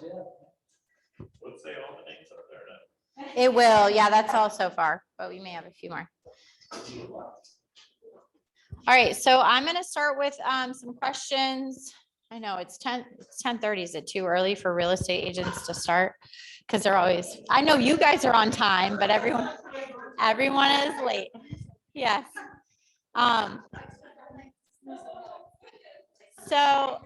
Let's say all the names are there now. It will. Yeah, that's all so far, but we may have a few more. All right, so I'm going to start with some questions. I know it's 10:30. Is it too early for real estate agents to start? Because they're always, I know you guys are on time, but everyone is late. Yes. So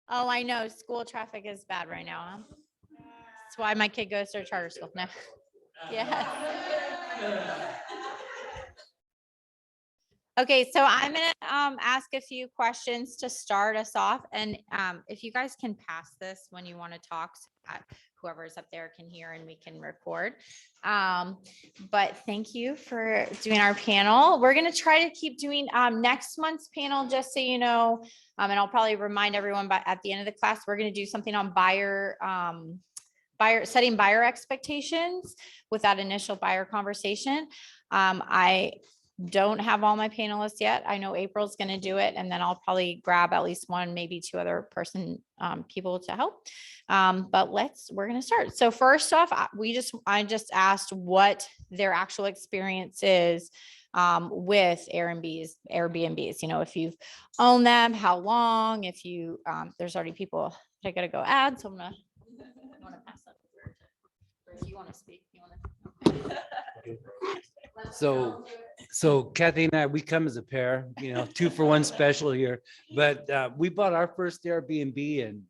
oh, I know school traffic is bad right now. Huh? That's why my kid goes to a charter school. No. Yes. Okay, so I'm gonna ask a few questions to start us off, and if you guys can pass this when you want to talk, so that whoever's up there can hear and we can record. But thank you for doing our panel. We're gonna try to keep doing next month's panel, just so you know, and I'll probably remind everyone, but at the end of the class, we're gonna do something on setting buyer expectations with that initial buyer conversation. I don't have all my panelists yet. I know April's going to do it, and then I'll probably grab at least one, maybe two other people to help. But we're going to start. So first off, I just asked what their actual experience is with Airbnbs. You know, if you've owned them, how long, if you, there's already people that I got to go add. So I'm going to pass that over to, if you want to speak, So Kathy and I, we come as a pair, 2-for-1 special here, but we bought our first Airbnb in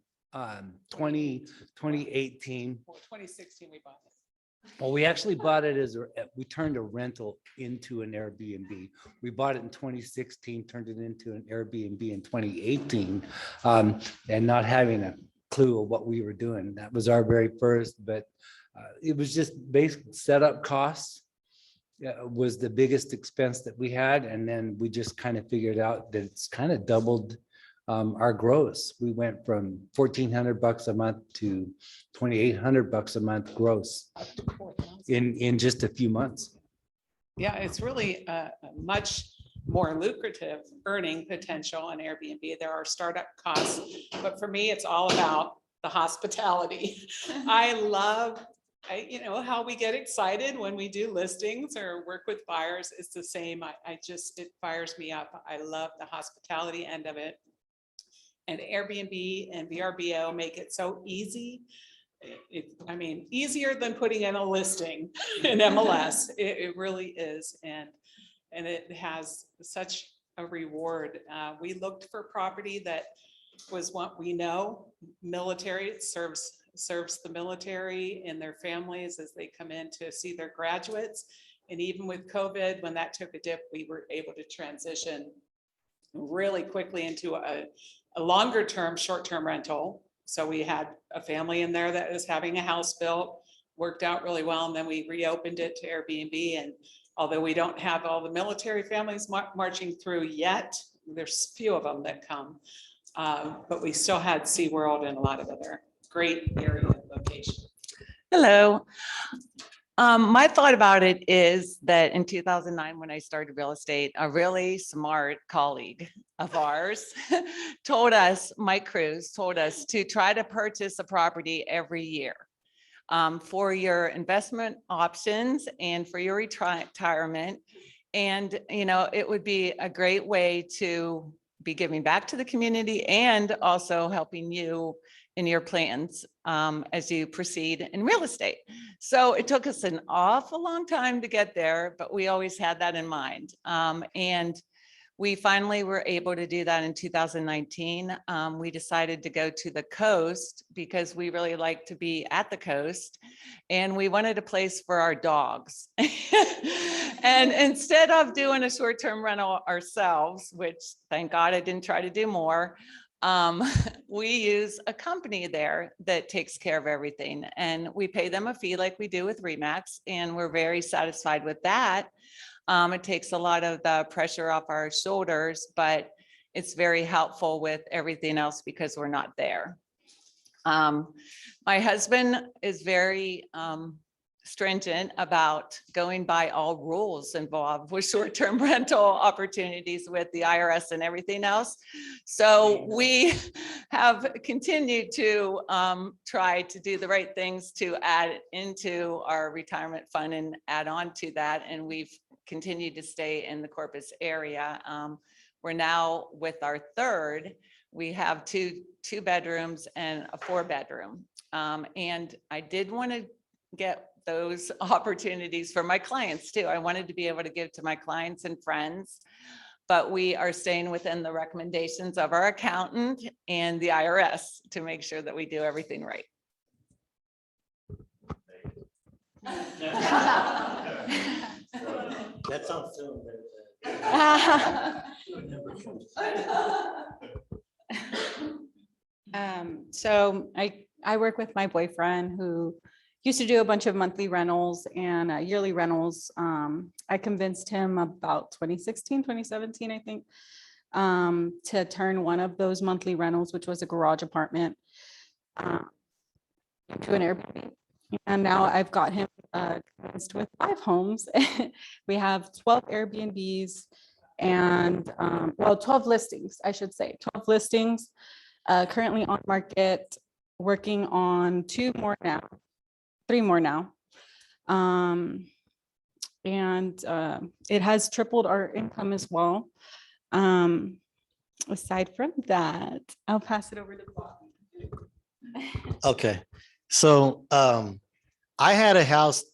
2018. Well, 2016 we bought it. Well, we actually bought it we turned a rental into an Airbnb. We bought it in 2016, turned it into an Airbnb in 2018, and not having a clue of what we were doing. That was our very first, but it was just basic setup costs. Was the biggest expense that we had, and then we just kind of figured out that it's kind of doubled our gross. We went from $1,400 a month to $2,800 a month gross in just a few months. Yeah, it's really a much more lucrative earning potential on Airbnb. There are startup costs, but for me, it's all about the hospitality. I love how we get excited when we do listings or work with buyers. It's the same. It fires me up. I love the hospitality end of it. And Airbnb and VRBO make it so easy. Easier than putting in a listing in MLS. It really is. And it has such a reward. We looked for property that was what we know, military. It serves the military and their families as they come in to see their graduates. And even with COVID, when that took a dip, we were able to transition really quickly into a longer term, short-term rental. So we had a family in there that was having a house built, worked out really well. And then we reopened it to Airbnb. And although we don't have all the military families marching through yet, there's few of them that come. But we still had SeaWorld and a lot of other great area location. Hello. My thought about it is that in 2009, when I started real estate, a really smart colleague of ours Mike Cruz told us to try to purchase a property every year for your investment options and for your retirement. And, it would be a great way to be giving back to the community and also helping you in your plans as you proceed in real estate. So it took us an awful long time to get there, but we always had that in mind. And we finally were able to do that in 2019. We decided to go to the coast because we really like to be at the coast, and we wanted a place for our dogs. And instead of doing a short-term rental ourselves, which thank God I didn't try to do more, we use a company there that takes care of everything, and we pay them a fee like we do with RE/MAX, and we're very satisfied with that. It takes a lot of the pressure off our shoulders, but it's very helpful with everything else because we're not there. My husband is very stringent about going by all rules involved with short-term rental opportunities with the IRS and everything else. So we have continued to try to do the right things to add into our retirement fund and add on to that. And we've continued to stay in the Corpus area. We're now with our third, we have two bedrooms and a 4-bedroom. And I did want to get those opportunities for my clients too. I wanted to be able to give to my clients and friends, but we are staying within the recommendations of our accountant and the IRS to make sure that we do everything right. That sounds soon. So I work with my boyfriend who used to do a bunch of monthly rentals and yearly rentals. I convinced him about 2016, 2017, I think, to turn one of those monthly rentals, which was a garage apartment, into an Airbnb. And now I've got him convinced with 5 homes. We have 12 Airbnbs and, well, 12 listings, I should say, 12 listings currently on market, working on 2 more now, 3 more now. And it has tripled our income as well. Aside from that, I'll pass it over to Bob. Okay, so I had a house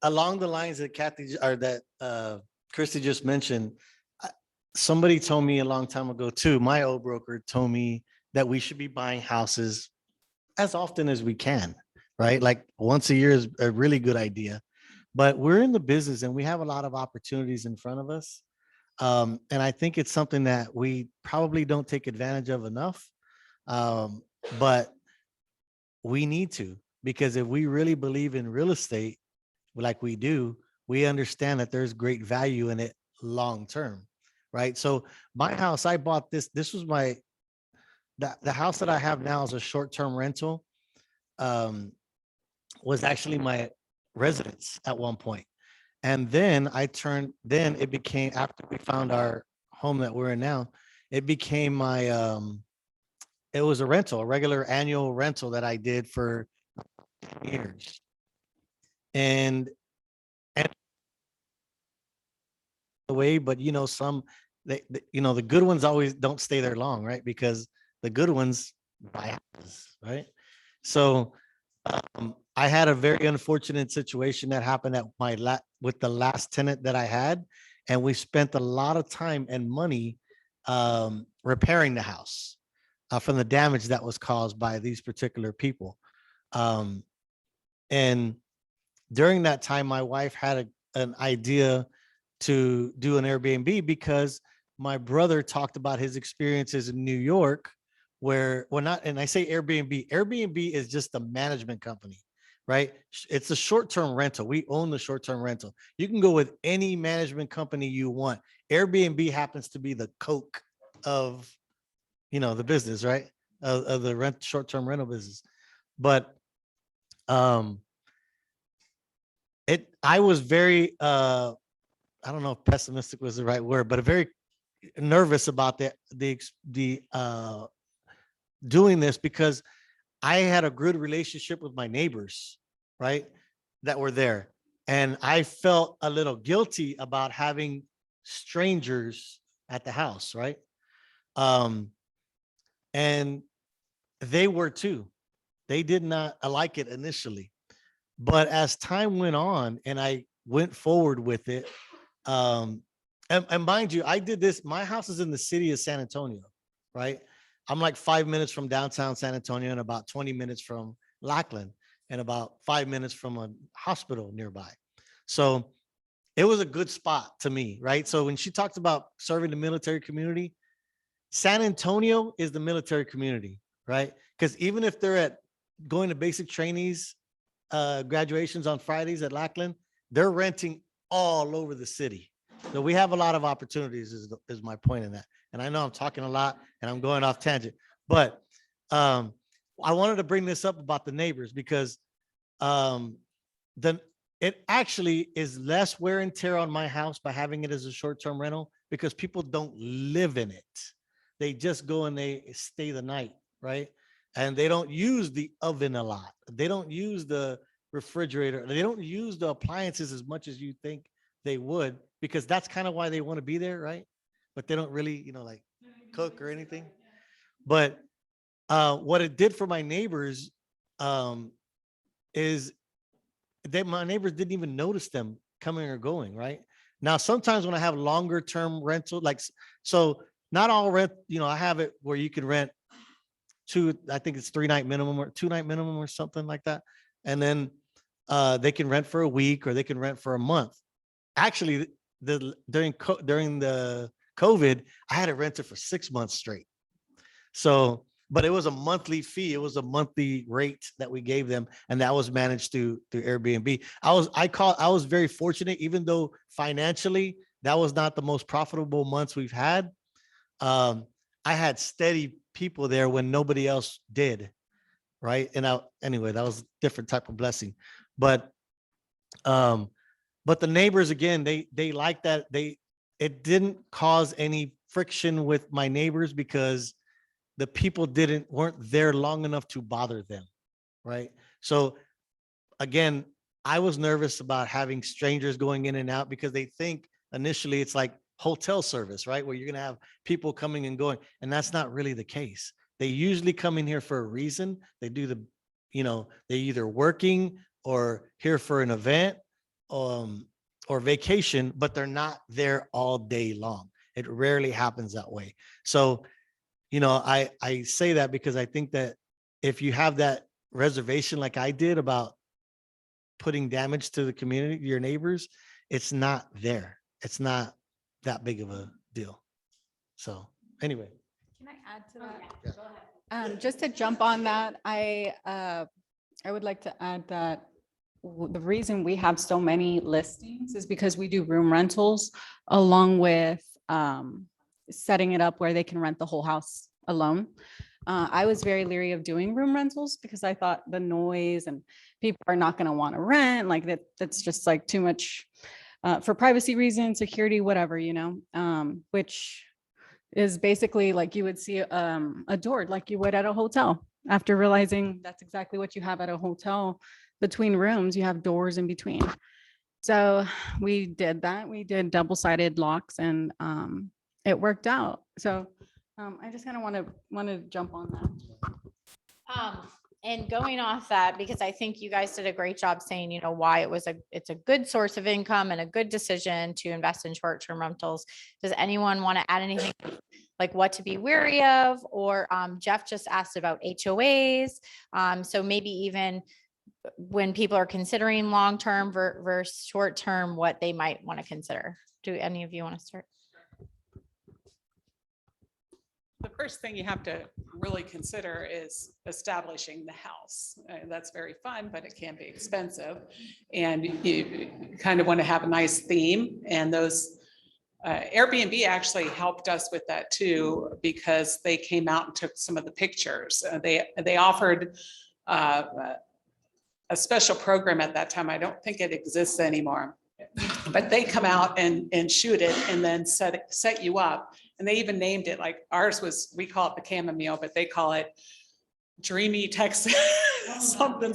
along the lines that Kathy or that Christy just mentioned. Somebody told me a long time ago too, my old broker told me that we should be buying houses as often as we can, right? Like once a year is a really good idea, but we're in the business and we have a lot of opportunities in front of us. And I think it's something that we probably don't take advantage of enough. But we need to, because if we really believe in real estate, like we do, we understand that there's great value in it long-term, right? So my house, I bought this was the house that I have now is a short-term rental, was actually my residence at one point. And then then it became, after we found our home that we're in now, it became my, it was a rental, a regular annual rental that I did for years. And the way, but you know, you know, the good ones always don't stay there long, right? Because the good ones buy houses, right? So I had a very unfortunate situation that happened at with the last tenant that I had, and we spent a lot of time and money repairing the house from the damage that was caused by these particular people. And during that time, my wife had an idea to do an Airbnb because my brother talked about his experiences in New York where, well, not, and I say Airbnb, Airbnb is just a management company, right? It's a short-term rental. We own the short-term rental. You can go with any management company you want. Airbnb happens to be the Coke of, you know, the business, right? Of the short-term rental business. But I was very, I don't know if pessimistic was the right word, but very nervous about doing this because I had a good relationship with my neighbors, right, that were there. And I felt a little guilty about having strangers at the house, right? And they were too. They did not like it initially. But as time went on and I went forward with it, and mind you, I did this, my house is in the city of San Antonio, right? I'm like 5 minutes from downtown San Antonio and about 20 minutes from Lackland and about 5 minutes from a hospital nearby. So it was a good spot to me, right? So when she talked about serving the military community, San Antonio is the military community, right? Because even if they're going to basic trainees, graduations on Fridays at Lackland, they're renting all over the city. So we have a lot of opportunities is my point in that. And I know I'm talking a lot and I'm going off tangent, but I wanted to bring this up about the neighbors because then it actually is less wear and tear on my house by having it as a short-term rental because people don't live in it. They just go and they stay the night, right? And they don't use the oven a lot. They don't use the refrigerator. They don't use the appliances as much as you think they would, because that's kind of why they want to be there, right? But they don't really, like cook or anything. But what it did for my neighbors is that my neighbors didn't even notice them coming or going, right? Now, sometimes when I have longer term rental, so not all rent, I have it where you can rent I think it's 3-night minimum or 2-night minimum or something like that. And then they can rent for a week or they can rent for a month. Actually, during the COVID, I had it rented for 6 months straight. So, but it was a monthly fee. It was a monthly rate that we gave them, and that was managed through Airbnb. I was very fortunate, even though financially that was not the most profitable months we've had. I had steady people there when nobody else did, right? And anyway, that was a different type of blessing. But the neighbors, again, they like that. It didn't cause any friction with my neighbors because the people weren't there long enough to bother them, right? So again, I was nervous about having strangers going in and out because they think initially it's like hotel service, right? Where you're gonna have people coming and going, and that's not really the case. They usually come in here for a reason. They do they're either working or here for an event or vacation, but they're not there all day long. It rarely happens that way. So I say that because I think that if you have that reservation like I did about putting damage to the community, your neighbors, it's not there. It's not that big of a deal. So anyway. Can I add to that? Just to jump on that, I would like to add that the reason we have so many listings is because we do room rentals along with setting it up where they can rent the whole house alone. I was very leery of doing room rentals because I thought the noise and people are not going to want to rent, like that's just like too much for privacy reasons, security, whatever, which is basically like you would see a door like you would at a hotel. After realizing that's exactly what you have at a hotel, between rooms, you have doors in between. So we did that. We did double-sided locks and it worked out. So I just kind of want to jump on that. And going off that, because I think you guys did a great job saying, why it's a good source of income and a good decision to invest in short-term rentals. Does anyone want to add anything like what to be wary of? Or Jeff just asked about HOAs. So maybe even when people are considering long-term versus short-term, what they might want to consider. Do any of you want to start? The first thing you have to really consider is establishing the house. That's very fun, but it can be expensive. And you kind of want to have a nice theme. And those Airbnb actually helped us with that too, because they came out and took some of the pictures. They offered a special program at that time. I don't think it exists anymore. But they come out and shoot it and then set you up. And they even named it, like ours was, we call it the chamomile, but they call it Dreamy Texas, something.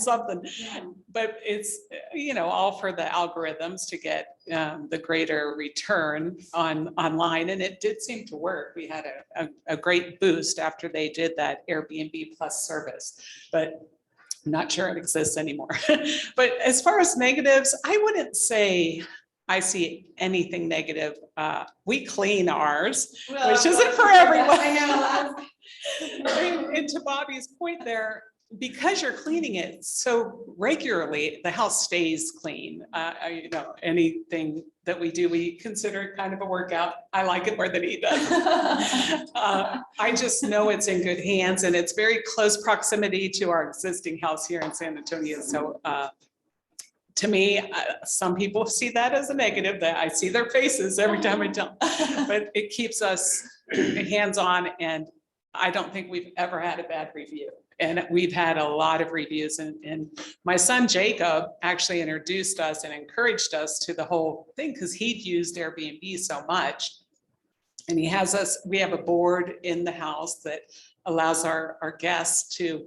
But it's, all for the algorithms to get the greater return online. And it did seem to work. We had a great boost after they did that Airbnb Plus service, but I'm not sure it exists anymore. But as far as negatives, I wouldn't say I see anything negative. We clean ours, which isn't for everyone. I know. And to Bobby's point there, because you're cleaning it so regularly, the house stays clean. Anything that we do, we consider it kind of a workout. I like it more than he does. I just know it's in good hands, and it's very close proximity to our existing house here in San Antonio. So to me, some people see that as a negative, that I see their faces every time I tell them, but it keeps us hands-on, and I don't think we've ever had a bad review. And we've had a lot of reviews, and my son Jacob actually introduced us and encouraged us to the whole thing because he'd used Airbnb so much. And he has us, we have a board in the house that allows our guests to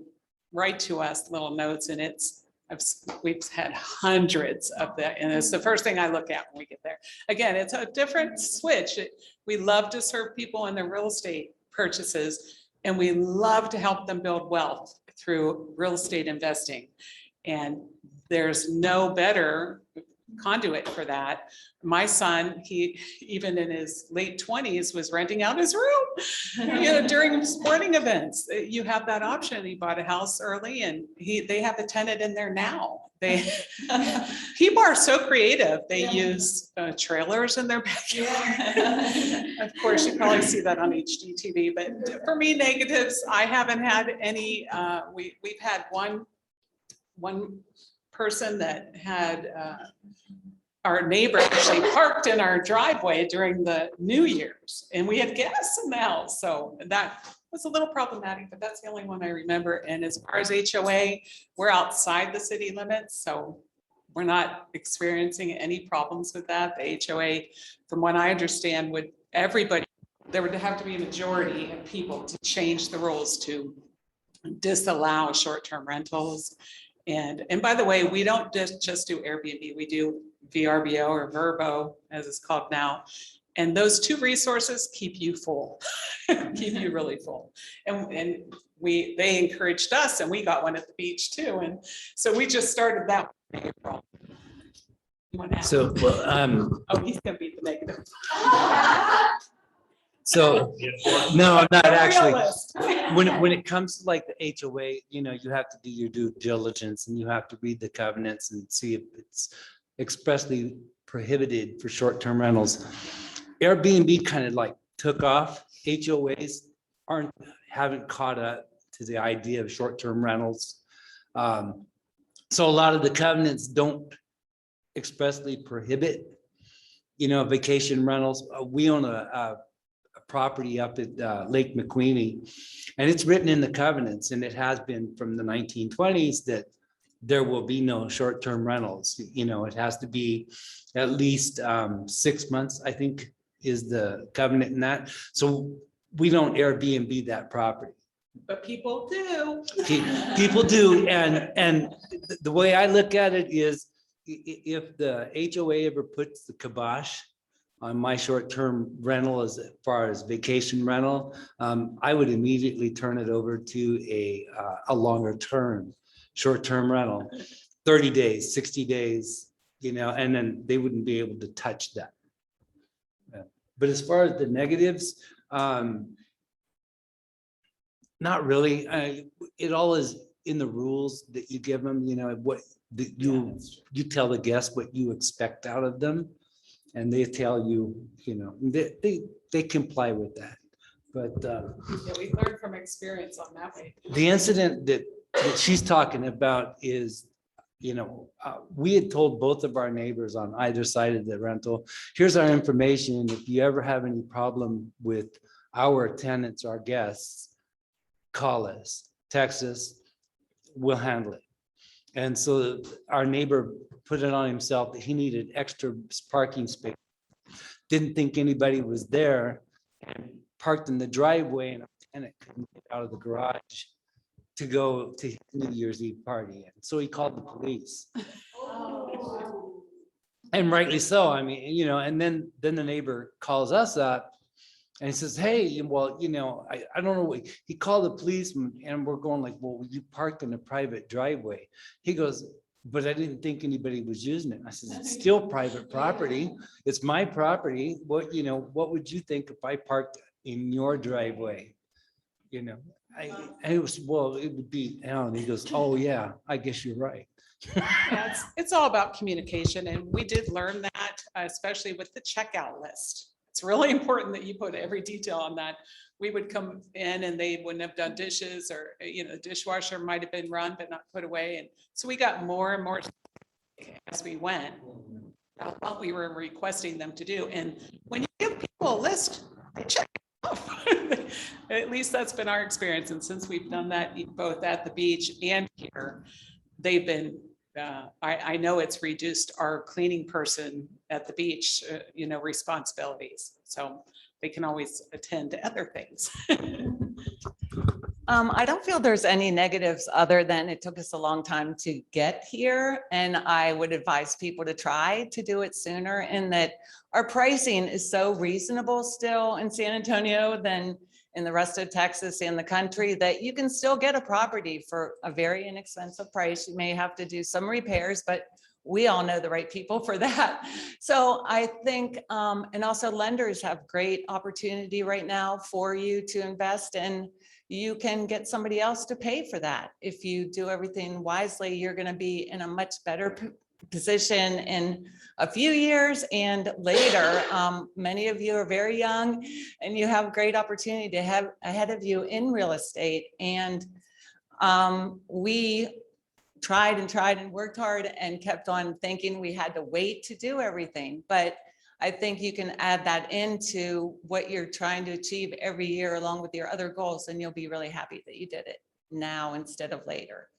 write to us little notes, and we've had hundreds of that. And it's the first thing I look at when we get there. Again, it's a different switch. We love to serve people in their real estate purchases, and we love to help them build wealth through real estate investing. And there's no better conduit for that. My son, he, even in his late 20s, was renting out his room, during sporting events. You have that option. He bought a house early, and they have a tenant in there now. People are so creative. They use trailers in their backyard. Of course, you probably see that on HGTV, but for me, negatives, I haven't had any. We've had one person that had our neighbor actually parked in our driveway during the New Year's, and we had guests in the house. So that was a little problematic, but that's the only one I remember. And as far as HOA, we're outside the city limits, so we're not experiencing any problems with that. The HOA, from what I understand, there would have to be a majority of people to change the rules to disallow short-term rentals. And by the way, we don't just do Airbnb, we do VRBO or Verbo, as it's called now. And those two resources keep you full, keep you really full. And they encouraged us, and we got one at the beach too. And so we just started that in April. So, Oh, he's gonna be the negative. so, no, I'm not actually. Realist. When it comes to like the HOA, you have to do your due diligence, and you have to read the covenants and see if it's expressly prohibited for short-term rentals. Airbnb kind of like took off. HOAs haven't caught up to the idea of short-term rentals. So a lot of the covenants don't expressly prohibit, vacation rentals. We own a property up at Lake McQueenie, and it's written in the covenants, and it has been from the 1920s, that there will be no short-term rentals. It has to be at least 6 months, I think, is the covenant in that. So we don't Airbnb that property. But people do. People do, and the way I look at it is, if the HOA ever puts the kibosh on my short-term rental as far as vacation rental, I would immediately turn it over to a longer term short-term rental, 30 days, 60 days, and then they wouldn't be able to touch that. But as far as the negatives, not really. It all is in the rules that you give them, what you tell the guests what you expect out of them, and they tell you, they comply with that. But Yeah, we learned from experience on that way. the incident that she's talking about is, we had told both of our neighbors on either side of the rental, here's our information. If you ever have any problem with our tenants, our guests, call us, text us, we'll handle it. And so our neighbor put it on himself that he needed extra parking space. Didn't think anybody was there, and parked in the driveway, and a tenant couldn't get out of the garage to go to his New Year's Eve party. And so he called the police. And rightly so. I mean, and then the neighbor calls us up and he says, hey, well, I don't know what, he called the police, and we're going like, well, you parked in a private driveway. He goes, but I didn't think anybody was using it. I said, it's still private property. It's my property. What would you think if I parked in your driveway? It would be, and he goes, oh yeah, I guess you're right. Yeah, it's all about communication, and we did learn that, especially with the checkout list. It's really important that you put every detail on that. We would come in and they wouldn't have done dishes, or the dishwasher might have been run but not put away, and so we got more and more as we went about what we were requesting them to do. And when you give people a list, they check At least that's been our experience. And since we've done that both at the beach and here, they've been, I know it's reduced our cleaning person at the beach, responsibilities. So they can always attend to other things. I don't feel there's any negatives other than it took us a long time to get here. And I would advise people to try to do it sooner, in that our pricing is so reasonable still in San Antonio than in the rest of Texas and the country, that you can still get a property for a very inexpensive price. You may have to do some repairs, but we all know the right people for that. So I think, and also lenders have great opportunity right now for you to invest in. You can get somebody else to pay for that. If you do everything wisely, you're going to be in a much better position in a few years and later. Many of you are very young and you have great opportunity to have ahead of you in real estate. And we tried and worked hard and kept on thinking we had to wait to do everything. But I think you can add that into what you're trying to achieve every year along with your other goals, and you'll be really happy that you did it now instead of later.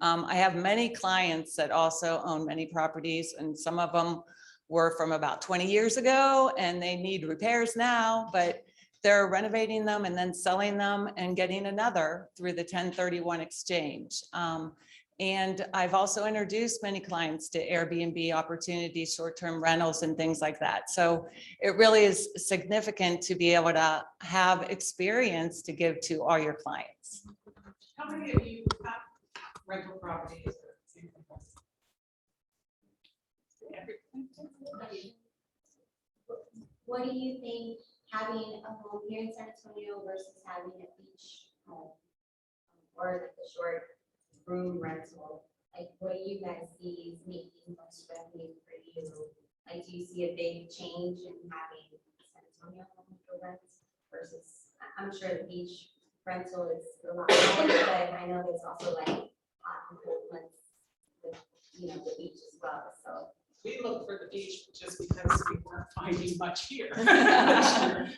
I have many clients that also own many properties, and some of them were from about 20 years ago and they need repairs now, but they're renovating them and then selling them and getting another through the 1031 exchange. And I've also introduced many clients to Airbnb opportunities, short-term rentals and things like that. So it really is significant to be able to have experience to give to all your clients. How many of you have rental properties? What do you think having a home here in San Antonio versus having a beach home or the short room rental? Like, what do you guys see is making most revenue for you? Like, do you see a big change in having San Antonio home for rents versus, I'm sure the beach rental is a lot more, but I know there's also like hot and cold months with, the beach as well, so. We look for the beach just because we weren't finding much here. And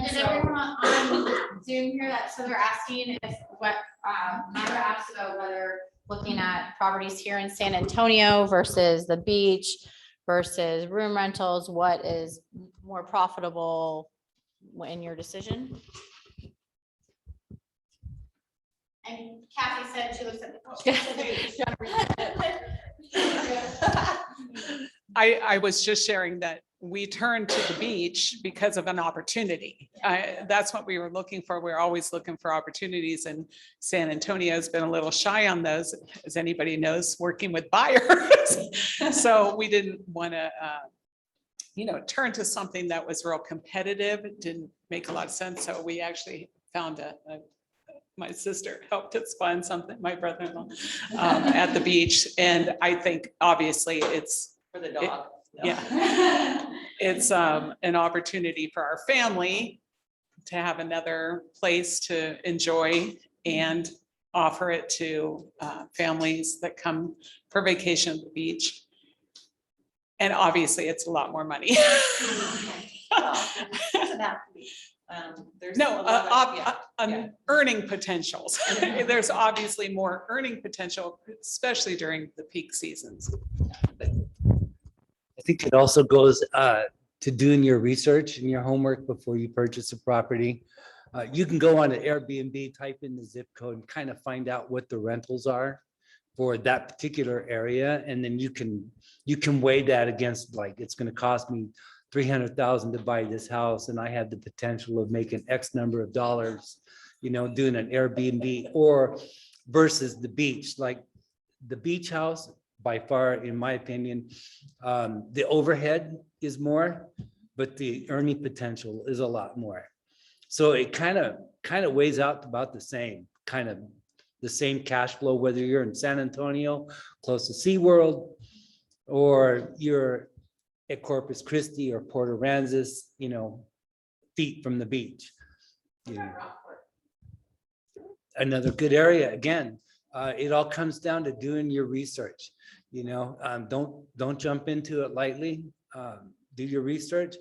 did everyone on Zoom hear that? So they're asking if Myra asked about whether looking at properties here in San Antonio versus the beach versus room rentals, what is more profitable in your decision? And Kathy said she looks at I was just sharing that we turned to the beach because of an opportunity. That's what we were looking for. We're always looking for opportunities, and San Antonio's been a little shy on those, as anybody knows, working with buyers. So we didn't want to, turn to something that was real competitive. It didn't make a lot of sense. So we actually found my sister helped us find something, my brother-in-law, at the beach. And I think obviously it's For the dog. yeah, it's an opportunity for our family to have another place to enjoy and offer it to families that come for vacation at the beach. And obviously it's a lot more money. No, earning potentials. There's obviously more earning potential, especially during the peak seasons. I think it also goes to doing your research and your homework before you purchase a property. You can go on to Airbnb, type in the zip code and kind of find out what the rentals are for that particular area. And then you can weigh that against, like, it's going to cost me $300,000 to buy this house, and I have the potential of making X number of dollars, doing an Airbnb, or versus the beach. Like the beach house, by far, in my opinion, the overhead is more, but the earning potential is a lot more. So it kind of weighs out about the same, the same cash flow, whether you're in San Antonio, close to SeaWorld, or you're at Corpus Christi or Port Aransas, feet from the beach. Another good area. Again, it all comes down to doing your research. Don't jump into it lightly. Do your research.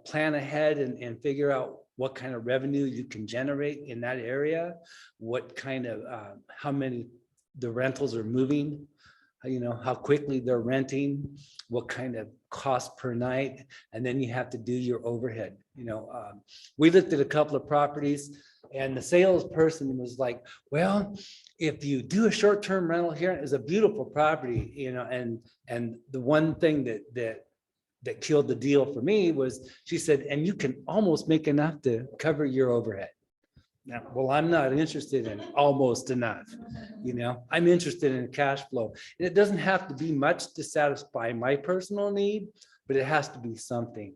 plan ahead and figure out what kind of revenue you can generate in that area, what kind of, how many the rentals are moving, how quickly they're renting, what kind of cost per night, and then you have to do your overhead. We looked at a couple of properties and the salesperson was like, well, if you do a short-term rental here, it's a beautiful property, and the one thing that killed the deal for me was, she said, and you can almost make enough to cover your overhead. Now, well, I'm not interested in almost enough, I'm interested in cash flow. And it doesn't have to be much to satisfy my personal need, but it has to be something.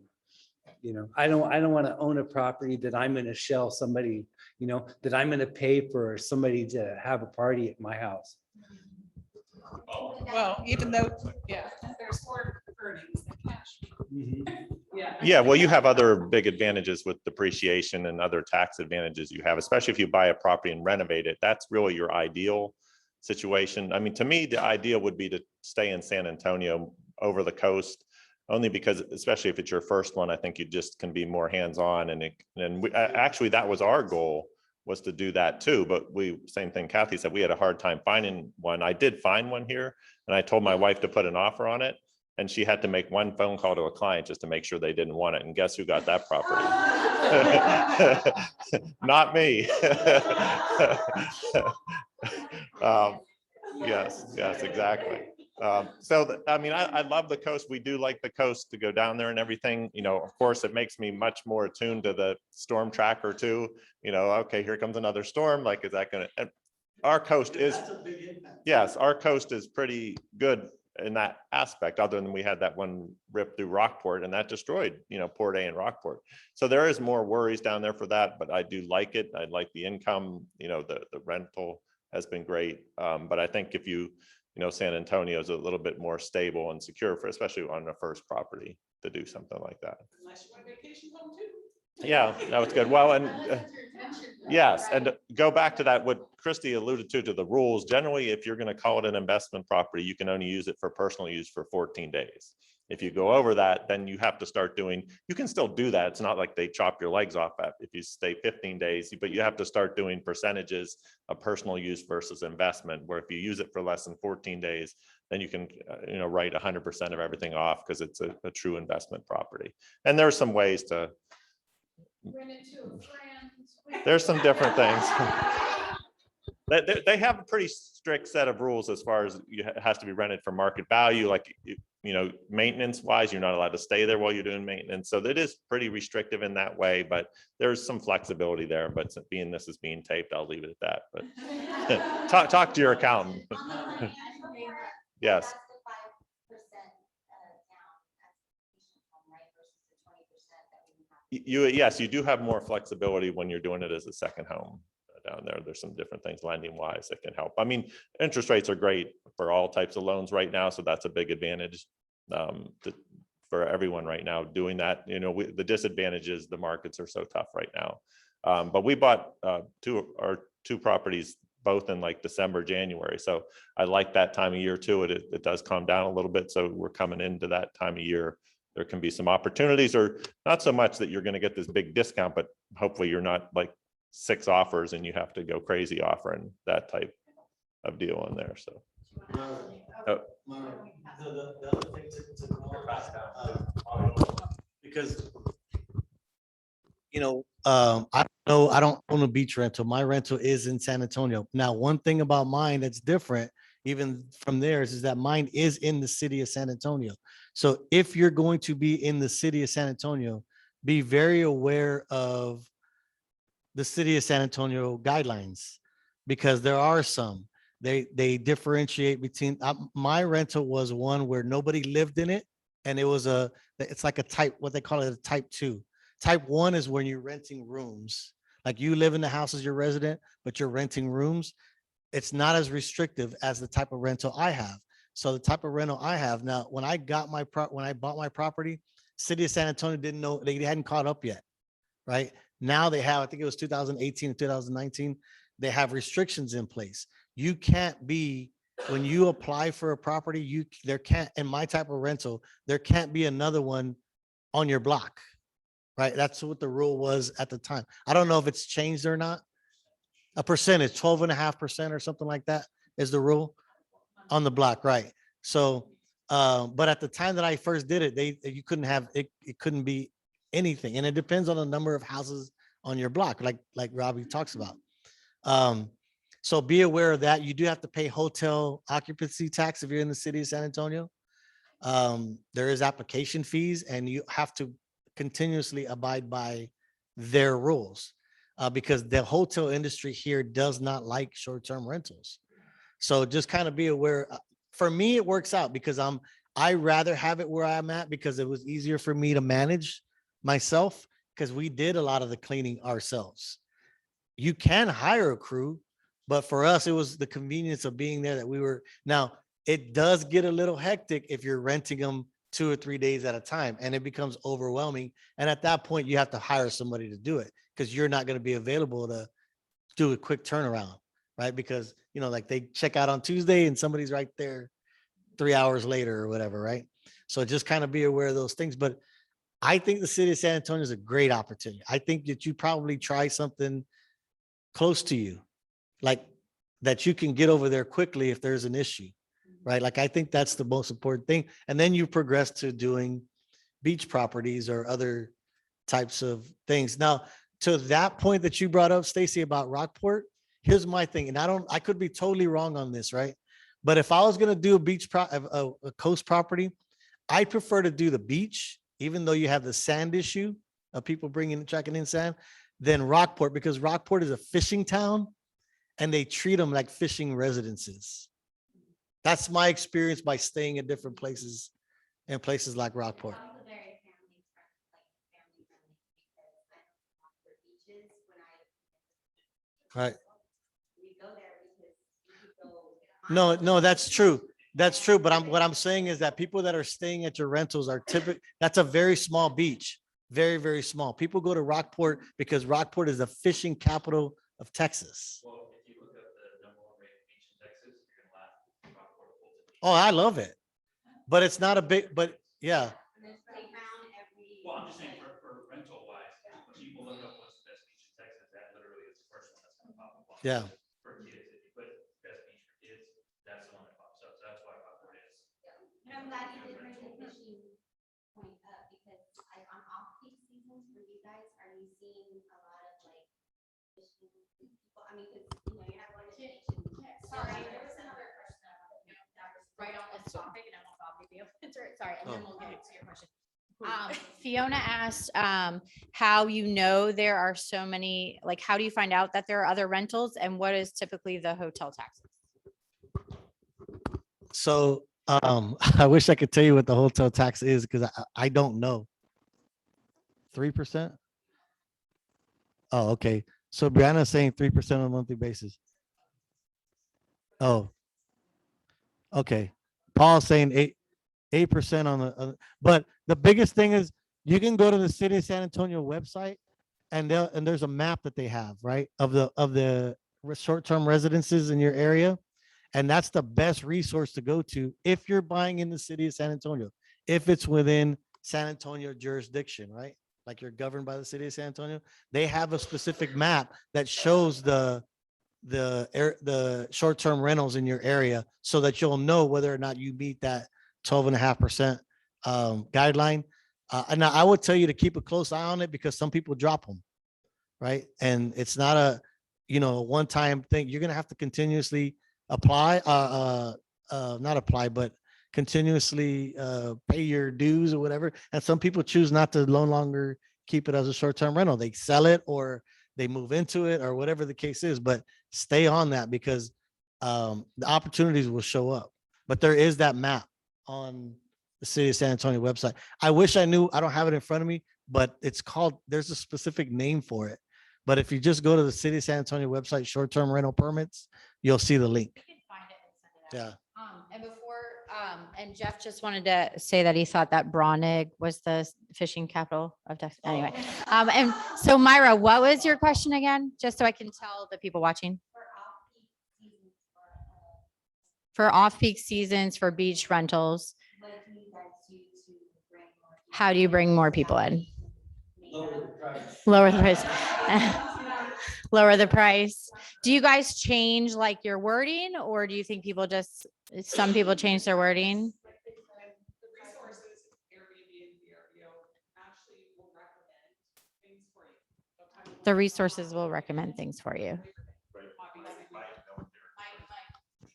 I don't want to own a property that I'm going to shell somebody, that I'm going to pay for somebody to have a party at my house. Well, even though, yeah, there's more earnings than cash. Yeah. Yeah, well, you have other big advantages with depreciation and other tax advantages you have, especially if you buy a property and renovate it. That's really your ideal situation. I mean, to me, the idea would be to stay in San Antonio over the coast, only because, especially if it's your first one, I think you just can be more hands-on. And actually, that was our goal, was to do that too. But same thing Kathy said, we had a hard time finding one. I did find one here, and I told my wife to put an offer on it. And she had to make one phone call to a client just to make sure they didn't want it. And guess who got that property? Not me. Yes, exactly. I love the coast. We do like the coast to go down there and everything. Of course, it makes me much more attuned to the storm tracker too. Okay, here comes another storm. Like, is that going to? Our coast is. Yes, our coast is pretty good in that aspect, other than we had that one rip through Rockport, and that destroyed, Port A and Rockport. So there is more worries down there for that, but I do like it. I like the income, the rental has been great. But I think if San Antonio is a little bit more stable and secure for, especially on the first property, to do something like that. Unless you want a vacation home too. Yeah, that was good. Well, and yes, and go back to that, what Christy alluded to the rules. Generally, if you're going to call it an investment property, you can only use it for personal use for 14 days. If you go over that, then you have to start doing, you can still do that. It's not like they chop your legs off if you stay 15 days, but you have to start doing percentages of personal use versus investment, where if you use it for less than 14 days, then you can, write 100% of everything off because it's a true investment property. And there are some ways to, there's some different things. They have a pretty strict set of rules as far as it has to be rented for market value. Like, maintenance wise, you're not allowed to stay there while you're doing maintenance. So it is pretty restrictive in that way, but there's some flexibility there. But being this is being taped, I'll leave it at that. But talk to your accountant. Yes. Yes, you do have more flexibility when you're doing it as a second home down there. There's some different things lending wise that can help. I mean, interest rates are great for all types of loans right now, so that's a big advantage for everyone right now doing that. The disadvantage is the markets are so tough right now. But we bought two properties both in like December, January. So I like that time of year too. It does calm down a little bit. So we're coming into that time of year. There can be some opportunities, or not so much that you're going to get this big discount, but hopefully you're not like 6 offers and you have to go crazy offering that type of deal on there. So. The other thing because I don't own a beach rental. My rental is in San Antonio. Now, one thing about mine that's different even from theirs is that mine is in the city of San Antonio. So if you're going to be in the city of San Antonio, be very aware of the city of San Antonio guidelines, because there are some. They differentiate between my rental was one where nobody lived in it, and it's like a type, what they call it, a type 2. Type 1 is when you're renting rooms, like you live in the house as your resident, but you're renting rooms. It's not as restrictive as the type of rental I have. So the type of rental I have now, when I bought my property, city of San Antonio didn't know, they hadn't caught up yet, right? Now they have, I think it was 2018 and 2019, they have restrictions in place. You can't be, when you apply for a property, there can't, in my type of rental, there can't be another one on your block, right? That's what the rule was at the time. I don't know if it's changed or not. A percentage, 12.5% or something like that is the rule on the block, right? So, but at the time that I first did it, you couldn't have, it couldn't be anything. And it depends on the number of houses on your block, like Robbie talks about. So be aware of that. You do have to pay hotel occupancy tax if you're in the city of San Antonio. There is application fees, and you have to continuously abide by their rules, because the hotel industry here does not like short-term rentals. So just kind of be aware. For me, it works out because I rather have it where I'm at because it was easier for me to manage myself, because we did a lot of the cleaning ourselves. You can hire a crew, but for us, it was the convenience of being there that we were. Now, it does get a little hectic if you're renting them 2 or 3 days at a time, and it becomes overwhelming. And at that point, you have to hire somebody to do it because you're not going to be available to do a quick turnaround, right? Because, you know, like they check out on Tuesday and somebody's right there 3 hours later or whatever, right? So just kind of be aware of those things. But I think the city of San Antonio is a great opportunity. I think that you probably try something close to you, like that you can get over there quickly if there's an issue, right? Like, I think that's the most important thing. And then you progress to doing beach properties or other types of things. Now, to that point that you brought up, Stacy, about Rockport, here's my thing. And I could be totally wrong on this, right? But if I was going to do a coast property, I prefer to do the beach, even though you have the sand issue of people tracking in sand, than Rockport, because Rockport is a fishing town and they treat them like fishing residences. That's my experience by staying at different places and places like Rockport. It's also very family friendly, because I know Rockford beaches, when Right. we go there because we go. No, that's true. That's true. But what I'm saying is that people that are staying at your rentals are that's a very small beach. Very, very small. People go to Rockport because Rockport is the fishing capital of Texas. Well, if you look up the number one rated beach in Texas, you're gonna laugh. Rockport holds it. Oh, I love it. But it's not a big, but yeah. And there's playground every. Well, I'm just saying for rental wise, when people look up what's the best beach in Texas, that literally is the first one that's gonna pop up. Yeah. For kids, if you put best beach for kids, that's the one that pops up. So that's why Rockport is. And I'm glad you did bring the fishing point up, because like on off-peak seasons for you guys, are you seeing a lot of like fishing people? I mean, because you know, you're not going to the beach and. Sorry, there was another question that was right on this topic, and I won't probably be able to answer it. Sorry, and then we'll get to your question. Fiona asked, how you know there are so many, like, how do you find out that there are other rentals, and what is typically the hotel taxes? So I wish I could tell you what the hotel tax is because I don't know. 3%? Oh, okay. So Brianna's saying 3% on a monthly basis. Oh, okay. Paul's saying 8% on the, but the biggest thing is you can go to the city of San Antonio website and there's a map that they have, right? Of the short-term residences in your area. And that's the best resource to go to if you're buying in the city of San Antonio, if it's within San Antonio jurisdiction, right? Like you're governed by the city of San Antonio. They have a specific map that shows the short-term rentals in your area so that you'll know whether or not you meet that 12.5% guideline. And I would tell you to keep a close eye on it because some people drop them, right? And it's not a, one-time thing. You're going to have to continuously apply, not apply, but continuously pay your dues or whatever. And some people choose not to no longer keep it as a short-term rental. They sell it or they move into it or whatever the case is, but stay on that because the opportunities will show up. But there is that map on the city of San Antonio website. I wish I knew, I don't have it in front of me, but it's called, there's a specific name for it. But if you just go to the city of San Antonio website, short-term rental permits, you'll see the link. You can find it and send it out. Yeah. And before, and Jeff just wanted to say that he thought that Braunig was the fishing capital of Texas. Anyway, and so Myra, what was your question again? Just so I can tell the people watching. For off-peak seasons for beach rentals, What do you guys do to bring more people How do you bring more people in? Lower the price. Lower the price. Do you guys change like your wording, or do you think people just, some people change their wording? The resources, Airbnb and VRBO actually will recommend things for you. They'll tell you The what- resources will recommend things for you.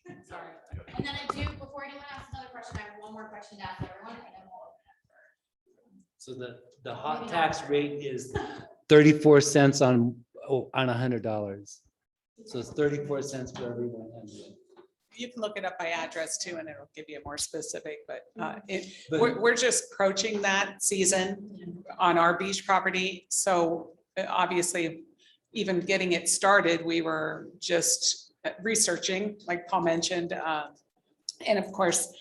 Obviously, sorry. And then I do, before anyone asks another question, I have one more question to ask everyone, and then we'll open it up So the hot tax rate is 34 cents on $100. So it's 34 cents for every 100. You can look it up by address too, and it'll give you more specific, but But- we're just approaching that season on our beach property. So obviously, even getting it started, we were just researching, like Paul mentioned. And of course,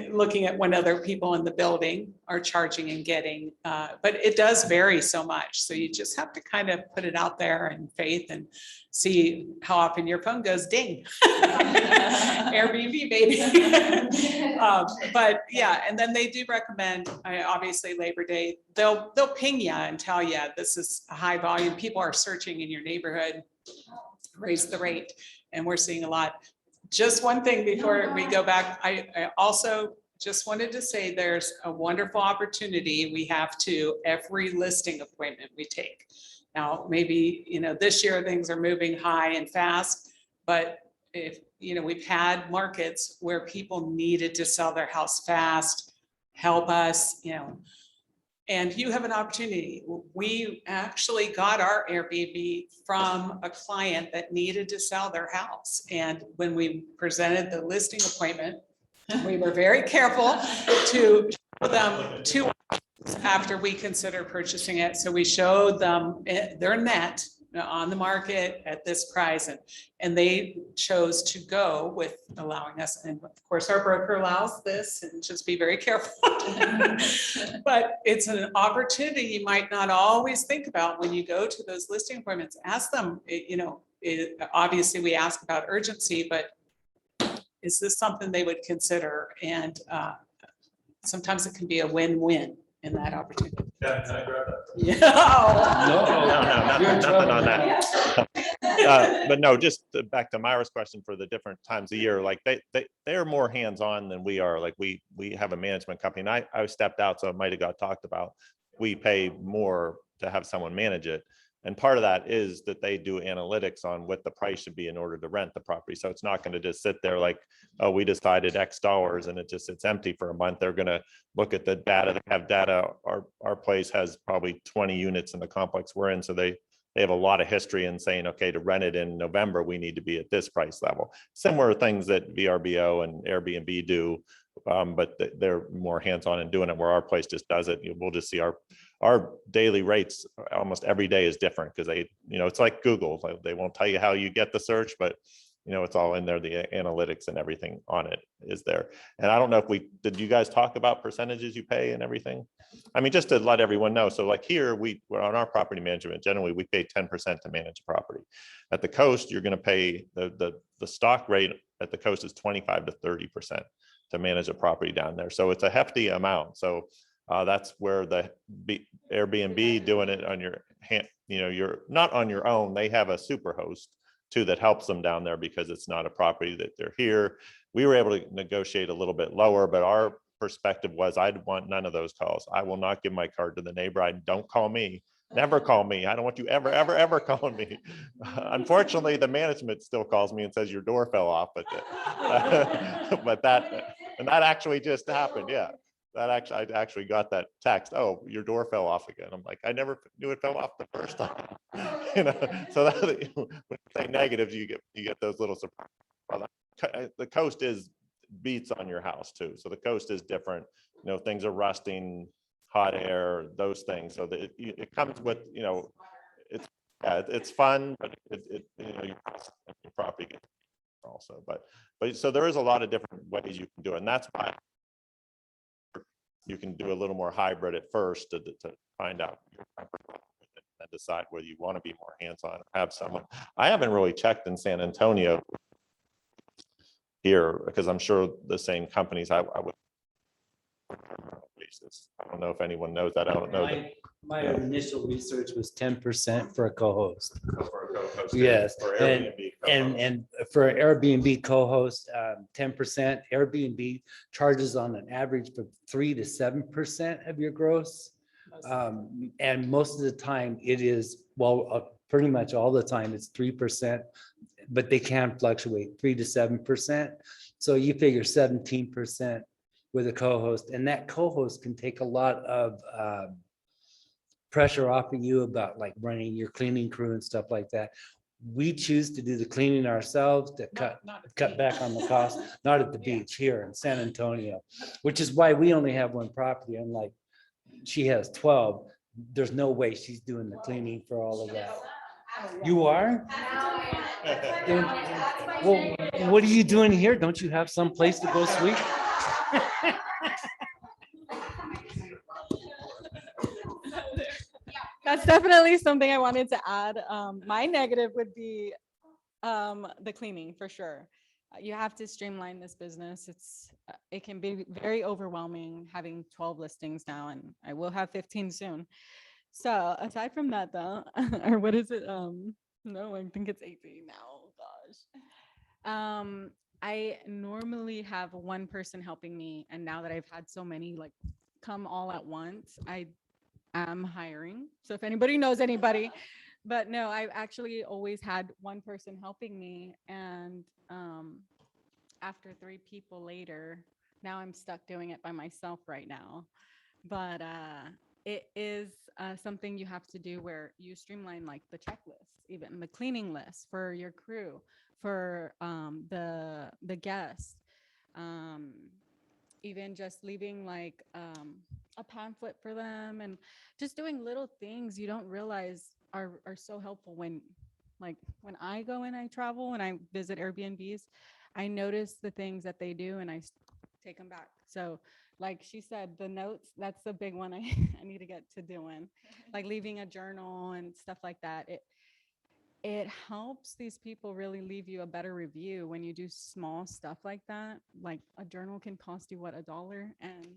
looking at when other people in the building are charging and getting, but it does vary so much. So you just have to kind of put it out there in faith and see how often your phone goes ding. Airbnb, baby. But yeah, and then they do recommend, obviously Labor Day, they'll ping you and tell you this is a high volume. People are searching in your neighborhood, raise the rate, and we're seeing a lot. Just one thing before we go back, I also just wanted to say there's a wonderful opportunity we have to every listing appointment we take. Now, maybe, this year things are moving high and fast, but if, we've had markets where people needed to sell their house fast, help us, and you have an opportunity. We actually got our Airbnb from a client that needed to sell their house. And when we presented the listing appointment, we were very careful to show them 2 hours after we considered purchasing it. So we showed them their net on the market at this price, and they chose to go with allowing us. And of course, our broker allows this, and just be very careful. But it's an opportunity you might not always think about when you go to those listing appointments. Ask them, obviously we ask about urgency, but is this something they would consider? And sometimes it can be a win-win in that opportunity. Can I grab that? Yeah. Nothing on that. But no, just back to Myra's question for the different times of year, like they're more hands-on than we are. Like we have a management company, and I stepped out, so it might have got talked about. We pay more to have someone manage it. And part of that is that they do analytics on what the price should be in order to rent the property. So it's not going to just sit there like, oh, we decided X dollars and it just sits empty for a month. They're going to look at the data. They have data. Our place has probably 20 units in the complex we're in. So they have a lot of history in saying, okay, to rent it in November, we need to be at this price level. Similar things that VRBO and Airbnb do, but they're more hands-on in doing it, where our place just does it. We'll just see our daily rates almost every day is different, because they, it's like Google. Like, they won't tell you how you get the search, but it's all in there. The analytics and everything on it is there. And I don't know if did you guys talk about percentages you pay and everything? I mean, just to let everyone know. So like here, we're on our property management. Generally, we pay 10% to manage a property. At the coast, you're going to pay the stock rate at the coast is 25 to 30% to manage a property down there. So it's a hefty amount. So that's where the Airbnb doing it on your hand, you're not on your own. They have a super host too that helps them down there, because it's not a property that they're here. We were able to negotiate a little bit lower, but our perspective was, I'd want none of those calls. I will not give my card to the neighbor. Don't call me. Never call me. I don't want you ever calling me. Unfortunately, the management still calls me and says your door fell off, but that actually just happened. Yeah. I actually got that text. Oh, your door fell off again. I'm like, I never knew it fell off the first time. So that, when you say negatives, you get those little surprises. Well, the coast beats on your house too. So the coast is different. Things are rusting, hot air, those things. So that it comes with, it's fun, but your property gets also. But so there is a lot of different ways you can do it, and that's why you can do a little more hybrid at first to find out and decide whether you want to be more hands-on or have someone. I haven't really checked in San Antonio here, because I'm sure the same companies I would increases. I don't know if anyone knows that. I don't know. that- My initial research was 10% for a co-host. for a co-host, Yes, for and- Airbnb And, co-host. and for an Airbnb co-host, 10%, Airbnb charges on an average for 3 to 7% of your gross. And most of the time it is, well, pretty much all the time it's 3%, but they can fluctuate 3 to 7%. So you figure 17% with a co-host, and that co-host can take a lot of pressure off of you about like running your cleaning crew and stuff like that. We choose to do the cleaning ourselves to cut back on the cost, not at the beach here in San Antonio, which is why we only have one property. Unlike she has 12. There's no way she's doing the cleaning for all of that. You are? Then, well, what are you doing here? Don't you have some place to go sweep? That's definitely something I wanted to add. My negative would be the cleaning for sure. You have to streamline this business. It can be very overwhelming having 12 listings now, and I will have 15 soon. So aside from that though, or what is it? No, I think it's 18 now. Gosh. I normally have one person helping me, and now that I've had so many like come all at once, I am hiring. So if anybody knows anybody, but no, I've actually always had one person helping me, and after 3 people later, now I'm stuck doing it by myself right now. But it is something you have to do where you streamline like the checklist, even the cleaning list for your crew, for the guests, even just leaving like a pamphlet for them, and just doing little things you don't realize are so helpful when I go and I travel and I visit Airbnbs. I notice the things that they do and I take them back. So like she said, the notes, that's the big one I need to get to doing, like leaving a journal and stuff like that. It helps these people really leave you a better review when you do small stuff like that. Like a journal can cost you what, $1, and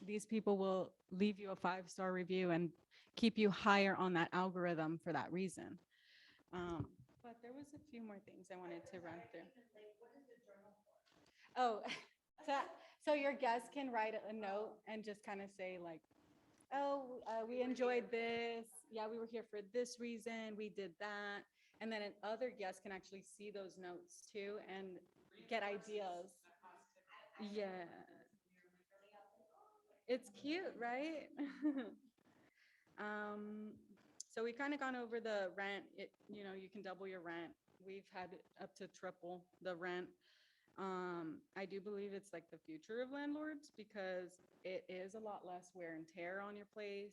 these people will leave you a 5-star review and keep you higher on that algorithm for that reason. But there was a few more things I wanted to run through. Oh, so your guests can write a note and just kind of say like, oh, we enjoyed this. Yeah, we were here for this reason. We did that. And then other guests can actually see those notes too and get ideas. Yeah. It's cute, right? So we kind of gone over the rent. You can double your rent. We've had up to triple the rent. I do believe it's like the future of landlords because it is a lot less wear and tear on your place.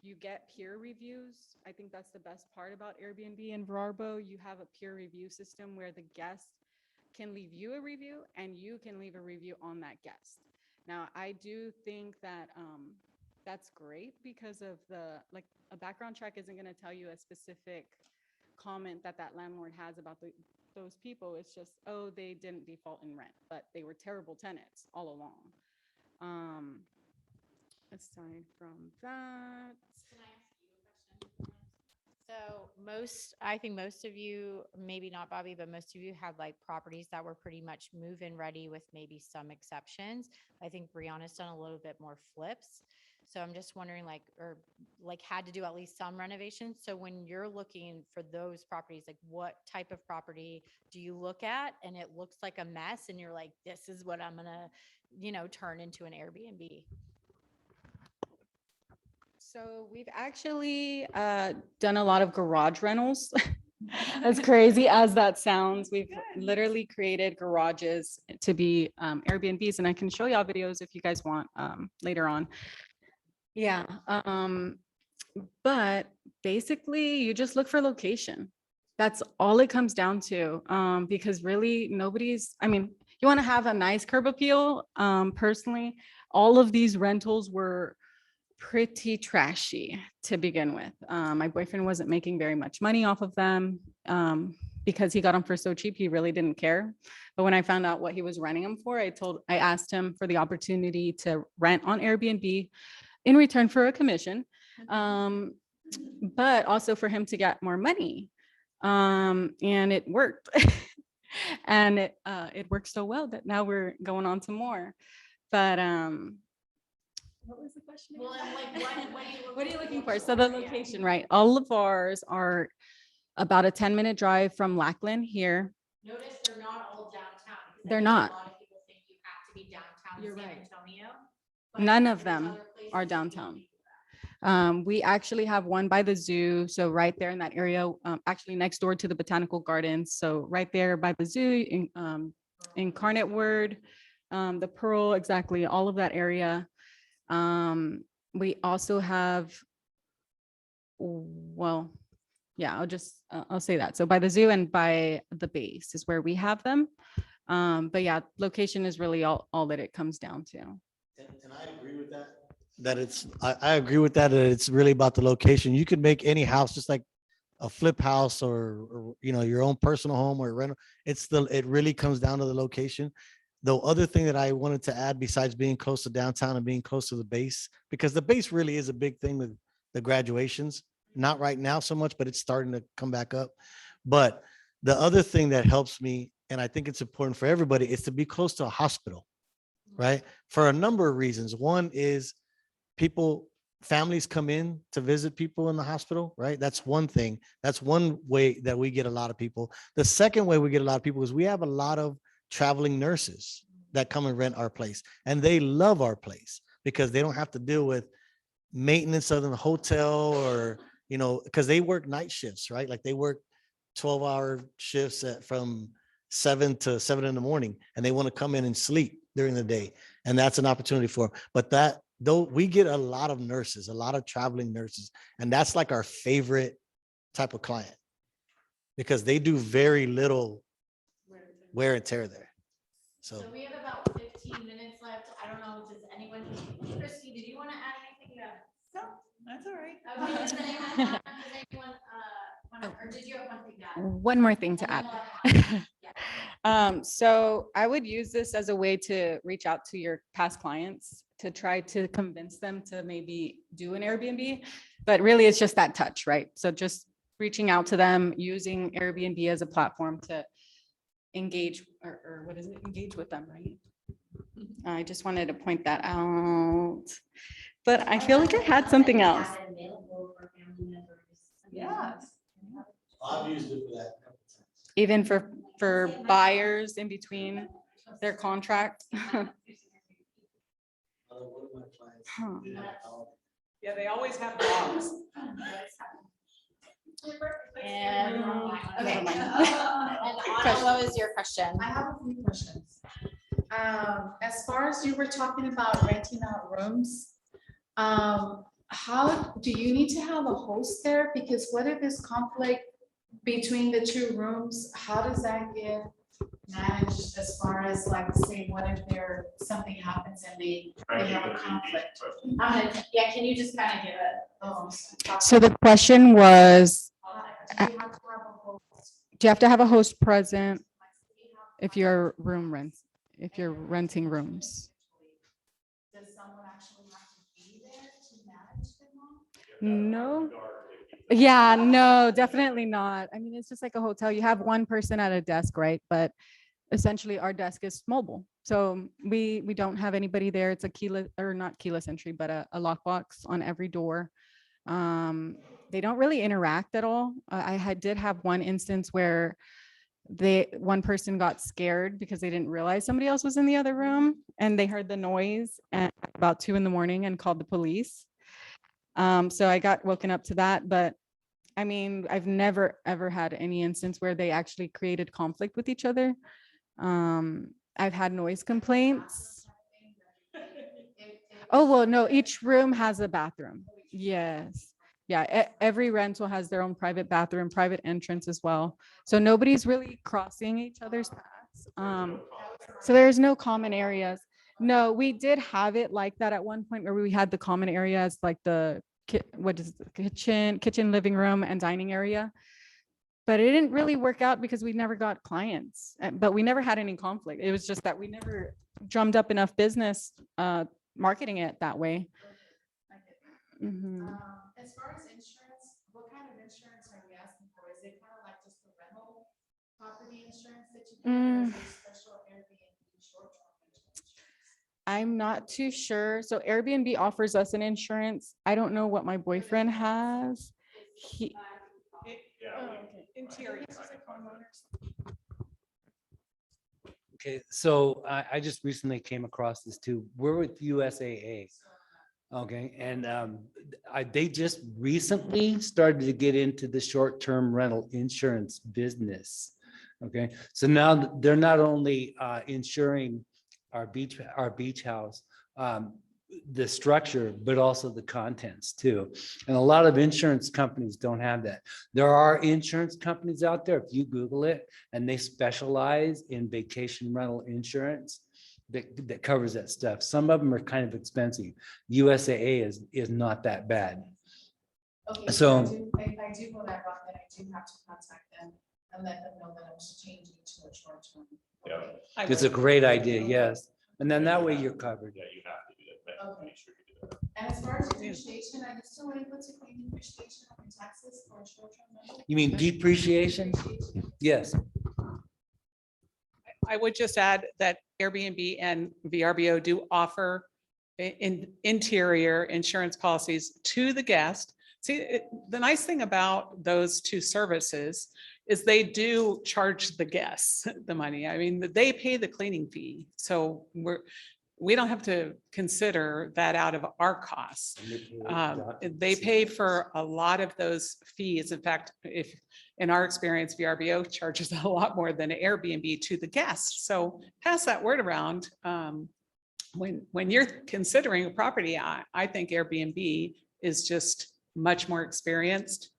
You get peer reviews. I think that's the best part about Airbnb and Vrbo. You have a peer review system where the guest can leave you a review and you can leave a review on that guest. Now, I do think that that's great because of a background check isn't going to tell you a specific comment that landlord has about those people. It's just, oh, they didn't default in rent, but they were terrible tenants all along. Aside from that. So I think most of you, maybe not Bobby, but most of you had like properties that were pretty much move-in ready with maybe some exceptions. I think Brianna's done a little bit more flips. So I'm just wondering had to do at least some renovations. So when you're looking for those properties, like what type of property do you look at and it looks like a mess and you're like, this is what I'm gonna, turn into an Airbnb? So we've actually done a lot of garage rentals. As crazy as that sounds, we've literally created garages to be Airbnbs, and I can show y'all videos if you guys want later on. Yeah, but basically you just look for location. That's all it comes down to, because really you want to have a nice curb appeal. Personally, all of these rentals were pretty trashy to begin with. My boyfriend wasn't making very much money off of them. because he got them for so cheap, he really didn't care. But when I found out what he was renting them for, I asked him for the opportunity to rent on Airbnb in return for a commission, but also for him to get more money. And it worked. And it worked so well that now we're going on to more. But what was the question? Well, again? and like, What are you looking for? So the location, right? All of ours are about a 10-minute drive from Lackland here. Notice they're not all downtown. because I They're think not. A lot of people think you have to be downtown You're San right. Antonio. but None of there's them other places are you don't downtown. need that. We actually have one by the zoo. So right there in that area, actually next door to the botanical gardens. So right there by the zoo, Incarnate Word, the Pearl, exactly, all of that area. We also have, well, yeah, I'll say that. So by the zoo and by the base is where we have them. But yeah, location is really all that it comes down to. And I agree with that. I agree with that, that it's really about the location. You can make any house, just like a flip house or your own personal home or rental. It really comes down to the location. The other thing that I wanted to add, besides being close to downtown and being close to the base, because the base really is a big thing with the graduations, not right now so much, but it's starting to come back up. But the other thing that helps me, and I think it's important for everybody, is to be close to a hospital, right? For a number of reasons. One is families come in to visit people in the hospital, right? That's one thing. That's one way that we get a lot of people. The second way we get a lot of people is we have a lot of traveling nurses that come and rent our place, and they love our place because they don't have to deal with maintenance of the hotel or, because they work night shifts, right? Like they work 12-hour shifts from 7 to 7 in the morning, and they want to come in and sleep during the day. And that's an opportunity for them. But though we get a lot of nurses, a lot of traveling nurses, and that's like our favorite type of client because they do very little wear and tear there. So we have about 15 minutes left. I don't know, does anyone, Christy, did you want to add anything? No, that's all right. Okay, does anyone, or did you have one thing to add? One more thing to And add. then we'll have- So I would use this as a way to reach out to your past clients to try to convince them to maybe do an Airbnb, but really it's just that touch, right? So just reaching out to them, using Airbnb as a platform to engage or what is it? Engage with them, right? I just wanted to point that out, but I feel like I had something else. Have it available for family members. Yes. I've used it for that. Even for buyers in between their contract. Huh. Yeah, they always have dogs. And, okay. Never mind. And Anna, what was your question? I have a few questions. As far as you were talking about renting out rooms, how, do you need to have a host there? Because what if there's conflict between the two rooms? How does that get managed as far as like, say, what if something happens and they have a conflict? Yeah, can you just kind of give it? Oh, So the question was, do you have to have a host? do you have to have a host present if you're if you're renting rooms? Does someone actually have to be there to manage them all? No. Yeah, no, definitely not. I mean, it's just like a hotel. You have one person at a desk, right? But essentially our desk is mobile. So we don't have anybody there. It's a keyless, or not keyless entry, but a lockbox on every door. They don't really interact at all. Did have one instance where one person got scared because they didn't realize somebody else was in the other room and they heard the noise at about 2 a.m. and called the police. So I got woken up to that, but I mean, I've never, ever had any instance where they actually created conflict with each other. I've had noise complaints. Oh, well, no, each room has a bathroom. Yes. Yeah, every rental has their own private bathroom, private entrance as well. So nobody's really crossing each other's paths. So there's no common areas. No, we did have it like that at one point where we had the common areas like the kitchen, living room, and dining area. But it didn't really work out because we never got clients, but we never had any conflict. It was just that we never drummed up enough business, marketing it that way. I get that. Mhm. As far as insurance, what kind of insurance are we asking for? Is it kind of like just the rental property insurance that you get, or is it special Airbnb short-term rental insurance? I'm not too sure. So Airbnb offers us an insurance. I don't know what my boyfriend has. He, Interior. Okay, so I just recently came across this too. We're with USAA. Okay, and they just recently started to get into the short-term rental insurance business. Okay, so now they're not only insuring our beach house, the structure, but also the contents too. And a lot of insurance companies don't have that. There are insurance companies out there, if you Google it, and they specialize in vacation rental insurance that covers that stuff. Some of them are kind of expensive. USAA is not that bad. Okay, So- if I do go that route, then I do have to contact them and let them know that I'm changing to a short-term. Yeah. Okay. I It's a would. great idea, yes. And then that way you're covered. Yeah, you have to do that. Okay. Make sure you do that. And as far as depreciation, are you still able to claim depreciation on your taxes for a short-term rental? You mean depreciation? Depreciation. Yes. I would just add that Airbnb and VRBO do offer interior insurance policies to the guest. See, the nice thing about those two services is they do charge the guests the money. I mean, they pay the cleaning fee. So we don't have to consider that out of our costs. They pay for a lot of those fees. In fact, if in our experience, VRBO charges a lot more than Airbnb to the guests. So pass that word around. When you're considering a property, I think Airbnb is just much more experienced.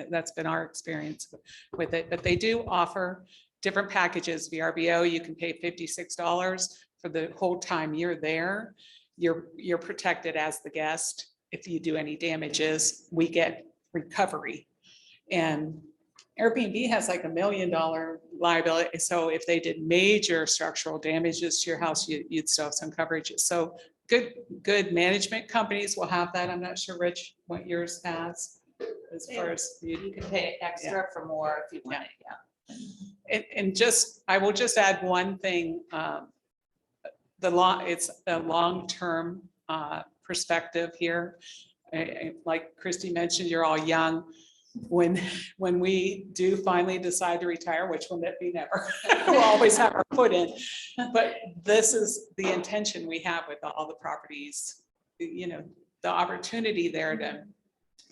That's been our experience with it, but they do offer different packages. VRBO, you can pay $56 for the whole time you're there. You're protected as the guest. If you do any damages, we get recovery. And Airbnb has like $1 million liability. So if they did major structural damages to your house, you'd still have some coverage. So good management companies will have that. I'm not sure, Rich, what yours has. As far as You can pay extra for more if you want it, yeah. And just, I will just add one thing. It's a long-term perspective here. Like Christy mentioned, you're all young. When we do finally decide to retire, which will be never, we'll always have our foot in. But this is the intention we have with all the properties, the opportunity there to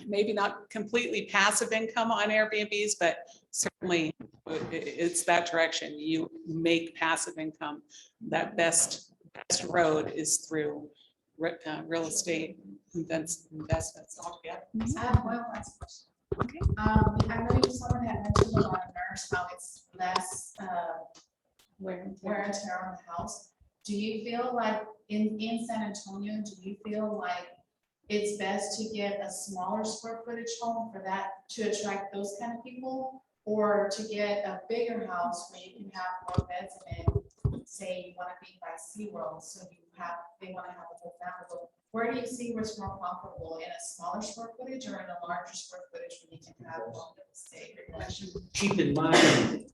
maybe not completely passive income on Airbnbs, but certainly it's that direction. You make passive income. That best road is through real estate investments altogether. I have one last question. Okay. I know someone had mentioned about nurse, how it's less wear and tear on the house. Do you feel like in San Antonio, do you feel like it's best to get a smaller square footage home for that to attract those kind of people? Or to get a bigger house where you can have more beds in it? Say you want to be by SeaWorld, so they want to have a whole family. So where do you see what's more comfortable, in a smaller square footage or in a larger square footage where you can have one stay? Keep in mind,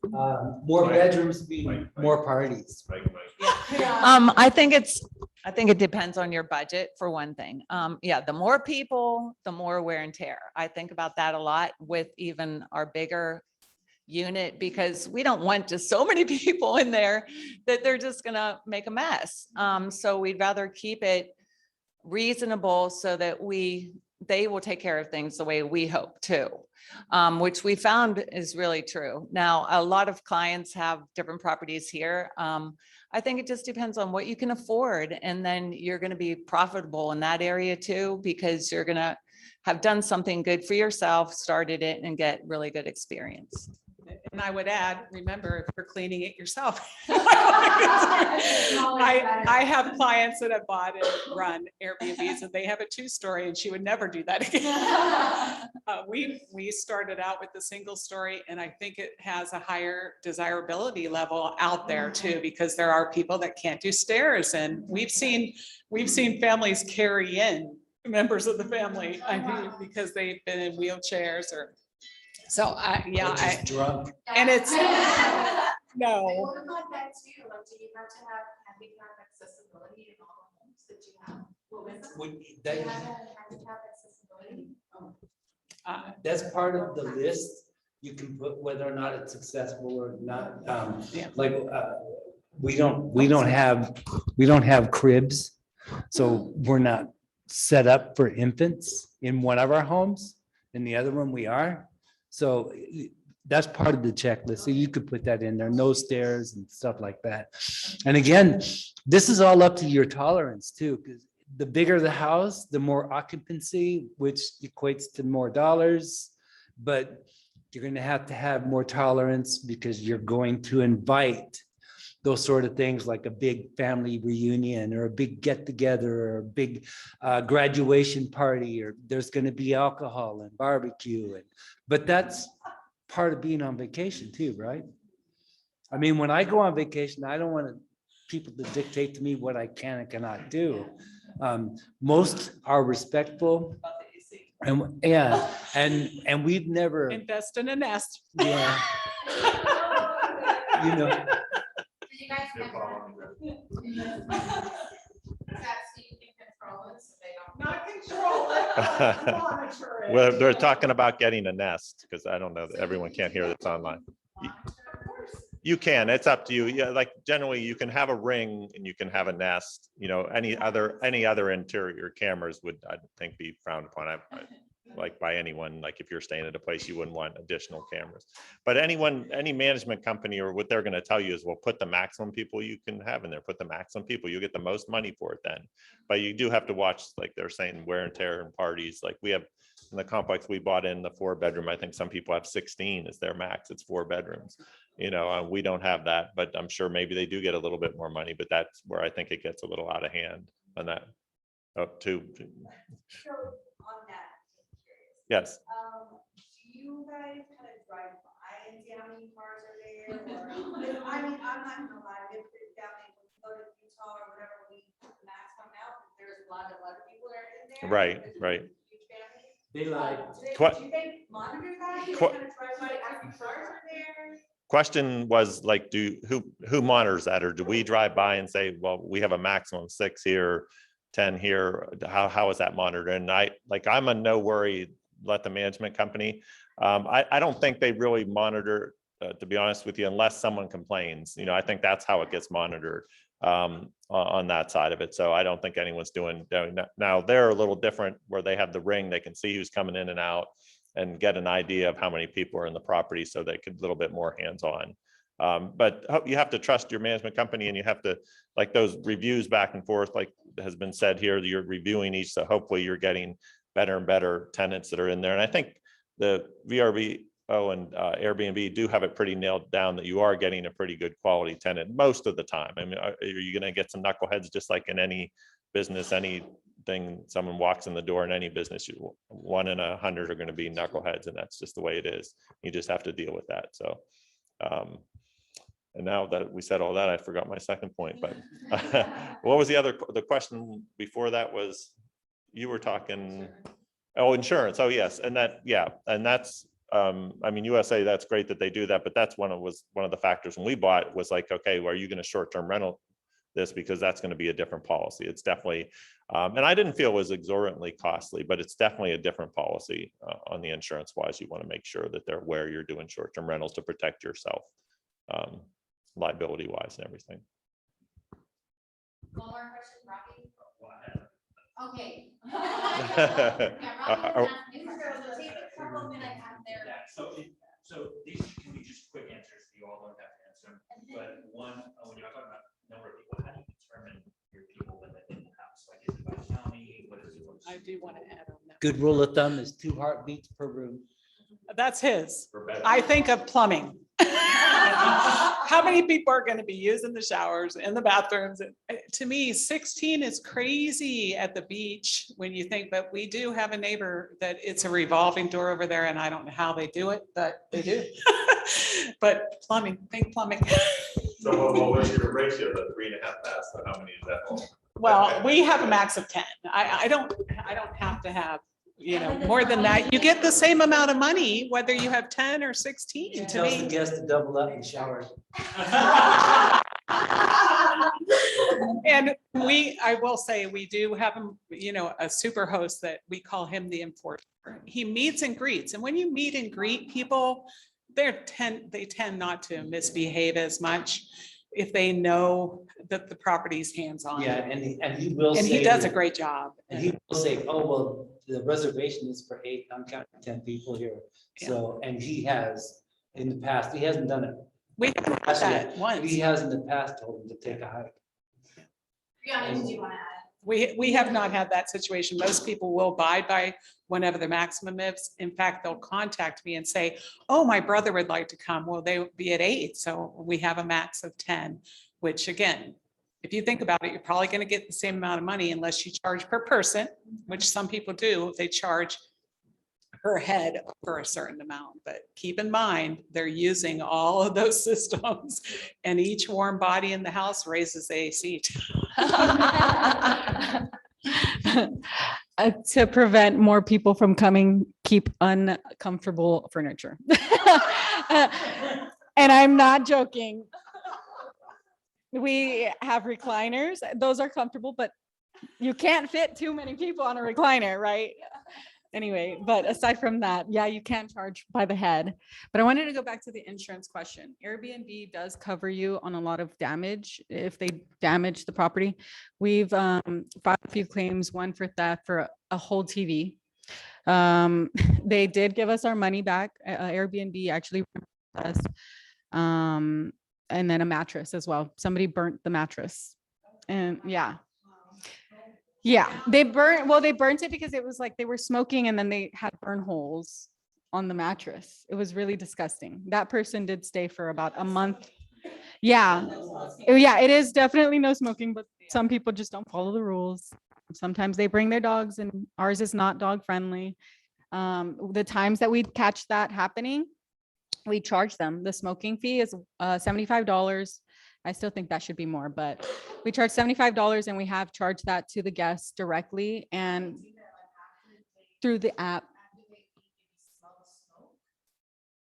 more bedrooms mean more parties. Right, I think it depends on your budget for one thing. Yeah, the more people, the more wear and tear. I think about that a lot with even our bigger unit, because we don't want just so many people in there that they're just gonna make a mess. So we'd rather keep it reasonable so that they will take care of things the way we hope to, which we found is really true. Now, a lot of clients have different properties here. I think it just depends on what you can afford, and then you're going to be profitable in that area too, because you're going to have done something good for yourself, started it, and get really good experience. And I would add, remember, if you're cleaning it yourself. Smaller is better. I have clients that have bought and run Airbnbs and they have a 2-story and she would never do that again. We started out with the single story and I think it has a higher desirability level out there too, because there are people that can't do stairs and we've seen families carry in members of the family, I think, because they've been in wheelchairs or, so Or just drunk. and it's, And no. what about that too? Like, do you have to have handicap accessibility in all the homes that you have? What was it? Would- Do you that- have to have handicap accessibility? That's part of the list. You can put whether or not it's accessible or not. Yeah. Like, we don't have cribs. So we're not set up for infants in one of our homes. In the other one, we are. So that's part of the checklist. So you could put that in there, no stairs and stuff like that. And again, this is all up to your tolerance too, because the bigger the house, the more occupancy, which equates to more dollars. But you're going to have more tolerance because you're going to invite those sort of things like a big family reunion or a big get together or a big graduation party, or there's going to be alcohol and barbecue. But that's part of being on vacation too, right? I mean, when I go on vacation, I don't want people to dictate to me what I can and cannot do. Most are respectful and yeah, and we've never, Invest in a nest. yeah, you know. Do you guys have that? So you can control it so they don't. Not control it, monitor it. Well, they're talking about getting a nest, because I don't know that everyone can't hear that's online. You can, it's up to you. Yeah, like generally you can have a ring and you can have a nest, you know, any other interior cameras would, I think, be frowned upon. Like by anyone, like if you're staying at a place, you wouldn't want additional cameras. But any management company or what they're going to tell you is, well, put the maximum people you can have in there, put the maximum people, you get the most money for it then. But you do have to watch, like they're saying, wear and tear and parties. Like we have in the complex we bought in the 4-bedroom, I think some people have 16 is their max. It's 4 bedrooms. You know, we don't have that, but I'm sure maybe they do get a little bit more money, but that's where I think it gets a little out of hand on that. Up to, So on that, I'm curious. yes. Do you guys kind of drive by and see how many cars are there? Or, I mean, I'm not gonna lie, we have to down in, go to Utah or whatever, we, the maps come out, there's a lot of other people that are in there. Right, There's right. huge families. They lie. Do they monitor that? Do they kind of drive by asking cars are there? Question was like, who monitors that? Or do we drive by and say, well, we have a maximum of 6 here, 10 here? How is that monitored? And I'm a no worry, let the management company. I don't think they really monitor, to be honest with you, unless someone complains. You know, I think that's how it gets monitored on that side of it. So I don't think anyone's doing that. Now they're a little different where they have the ring, they can see who's coming in and out and get an idea of how many people are in the property, so they could a little bit more hands-on. But you have to trust your management company, and you have to, like those reviews back and forth, like has been said here, you're reviewing each, so hopefully you're getting better and better tenants that are in there. And I think the VRBO and Airbnb do have it pretty nailed down that you are getting a pretty good quality tenant most of the time. I mean, are you going to get some knuckleheads just like in any business, anything, someone walks in the door in any business, 1 in 100 are going to be knuckleheads, and that's just the way it is. You just have to deal with that. So, and now that we said all that, I forgot my second point, but what was the question before that was, you were talking, oh, insurance. Oh, yes. And that, yeah. And that's, I mean, USA, that's great that they do that, but that's one of the factors when we bought was like, okay, well, are you going to short-term rental this? Because that's going to be a different policy. It's definitely, and I didn't feel it was exorbitantly costly, but it's definitely a different policy on the insurance wise. You want to make sure that they're aware you're doing short-term rentals to protect yourself, liability wise and everything. One more question, Robbie? Okay. So these can be just quick answers. You all don't have to answer them. But one, when you're talking about number of people, how do you determine your people that live in the house? Like, is it by county? What is it? I do want to add on that. Good rule of thumb is 2 heartbeats per room. That's his. For better. I think of plumbing. How many people are gonna be using the showers and the bathrooms? And, to me, 16 is crazy at the beach when you think, but we do have a neighbor that it's a revolving door over there and I don't know how they do it, but they do. But plumbing, think plumbing. So what was your ratio, the 3.5 baths, so how many is that whole? Well, we have a max of 10. I don't have to have, more than that. You get the same amount of money, whether you have 10 or 16 to Tells the me. guests to double up and shower. And I will say, we do have, a super host that we call him the enforcer. He meets and greets. And when you meet and greet people, they tend not to misbehave as much if they know that the property's hands-on. Yeah, and he will And say. he does a great job. And he will say, oh, well, the reservation is for 8, I'm counting 10 people here. So, and he has, in the past, he hasn't done it. We haven't had that once. He has in the past told him to take a hike. Brianna, did you want to add? We have not had that situation. Most people will abide by whenever the maximum is. In fact, they'll contact me and say, oh, my brother would like to come. Well, they would be at 8. So we have a max of 10, which again, if you think about it, you're probably going to get the same amount of money unless you charge per person, which some people do. They charge per head for a certain amount, but keep in mind, they're using all of those systems and each warm body in the house raises the AC. To prevent more people from coming, keep uncomfortable furniture. And I'm not joking. We have recliners. Those are comfortable, but you can't fit too many people on a recliner, right? Anyway, but aside from that, yeah, you can charge by the head. But I wanted to go back to the insurance question. Airbnb does cover you on a lot of damage if they damage the property. We've filed a few claims, one for theft for a whole TV. They did give us our money back. Airbnb actually reimbursed us. And then a mattress as well. Somebody burnt the mattress. And yeah. Yeah, they burnt it because it was like they were smoking and then they had burn holes on the mattress. It was really disgusting. That person did stay for about a month. Yeah. Yeah, it is definitely no smoking, but some people just don't follow the rules. Sometimes they bring their dogs and ours is not dog friendly. The times that we catch that happening, we charge them. The smoking fee is $75. I still think that should be more, but we charge $75 and we have charged that to the guests directly and through the app.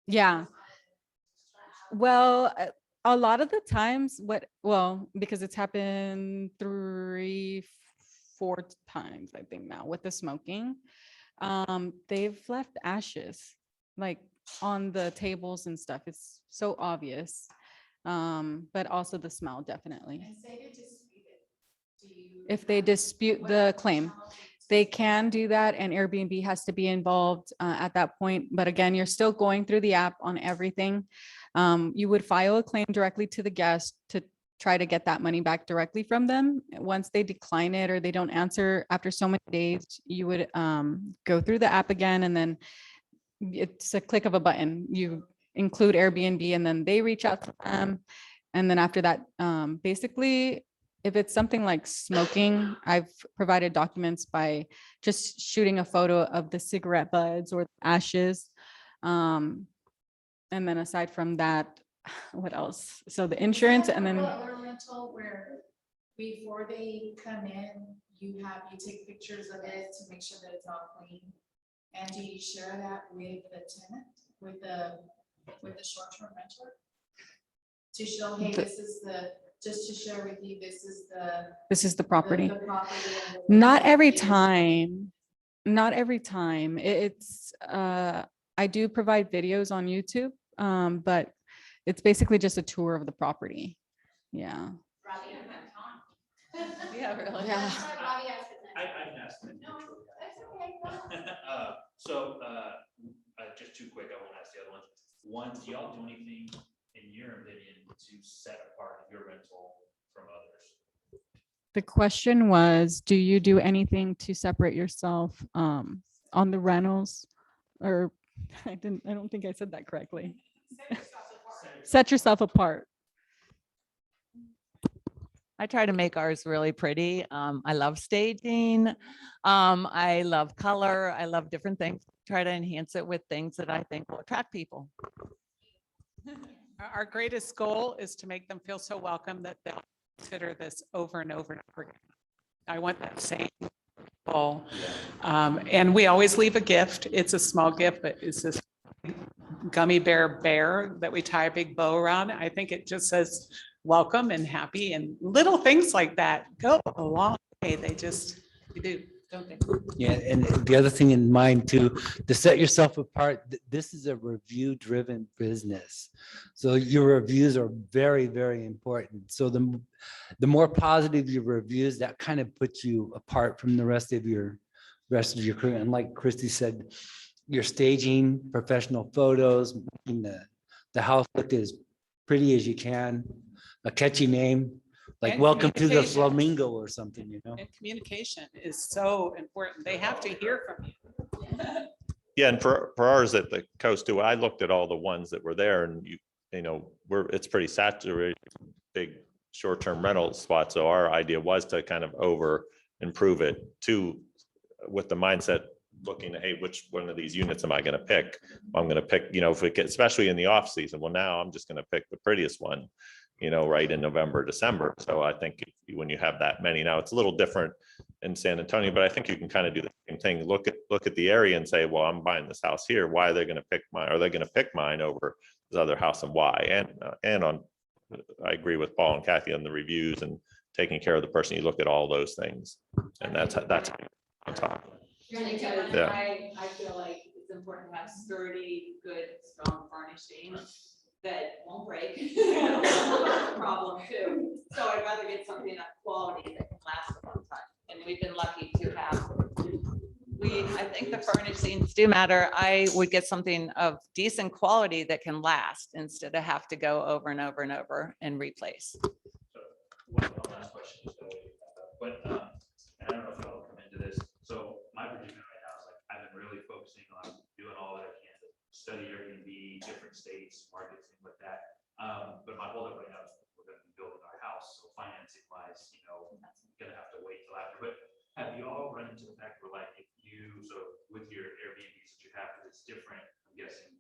Yeah. Well, a lot of the times because it's happened 3-4 times, I think now with the smoking, they've left ashes like on the tables and stuff. It's so obvious. But also the smell, definitely. If they dispute the claim, they can do that and Airbnb has to be involved at that point. But again, you're still going through the app on everything. You would file a claim directly to the guest to try to get that money back directly from them. Once they decline it or they don't answer after so many days, you would go through the app again and then it's a click of a button. You include Airbnb and then they reach out to them. And then after that, basically, if it's something like smoking, I've provided documents by just shooting a photo of the cigarette butts or ashes. And then aside from that, what else? So the insurance and then. Other rental where before they come in, you take pictures of it to make sure that it's all clean. And do you share that with the tenant, with the short-term rental? To show, hey, just to share with you, this is the property. The property. Not every time. Not every time. It's I do provide videos on YouTube, but it's basically just a tour of the property. Yeah. Robbie, you have time. Yeah, really. Yeah. Robbie has his I next. can ask them. No, that's okay. Go ahead. So, just too quick, I won't ask the other ones. One, do y'all do anything, in your opinion, to set apart your rental from others? The question was, do you do anything to separate yourself on the rentals? Or I don't think I said that correctly. Set yourself Set yourself apart. I try to make ours really pretty. I love staging. I love color. I love different things. Try to enhance it with things that I think will attract people. Our greatest goal is to make them feel so welcome that they'll consider this over and over and over again. I want that same goal. And we always leave a gift. It's a small gift, but it's this gummy bear that we tie a big bow around. I think it just says welcome and happy, and little things like that go a long way. They do, don't they? Yeah, and the other thing in mind too, to set yourself apart, this is a review-driven business. So your reviews are very, very important. So the more positive your reviews, that kind of puts you apart from the rest of your crew. And like Christy said, your staging, professional photos, making the house look as pretty as you can, a catchy name, like And welcome to the communication. Flamingo or something, you know? And communication is so important. They have to hear from you. Yeah, and for ours at the coast too, I looked at all the ones that were there, and you know, it's pretty saturated, big short-term rental spots. So our idea was to kind of improve it with the mindset looking at, hey, which one of these units am I going to pick? I'm going to pick, you know, if it gets, especially in the off season. Well, now I'm just going to pick the prettiest one, you know, right in November, December. So I think when you have that many, now it's a little different in San Antonio, but I think you can kind of do the same thing. Look at the area and say, well, I'm buying this house here. Why are they going to pick mine? Are they going to pick mine over this other house, and why? And I agree with Paul and Kathy on the reviews and taking care of the person. You look at all those things, and that's on top. Yeah. I feel like it's important to have sturdy, good, strong furnishings that won't break. Problem too. So I'd rather get something of quality that can last a long time. And we've been lucky to have. I think the furnishings do matter. I would get something of decent quality that can last instead of have to go over and over and over and replace. One last question. But and I don't know if y'all come into this. So my predicament right now is like I've been really focusing on doing all that I can to study Airbnb, different states, markets, things like that. But my holdup right now is we're going to be building our house. So financing wise, you know, gonna have to wait till after. But have you all run into the fact where like with your Airbnbs that you have, it's different, I'm guessing,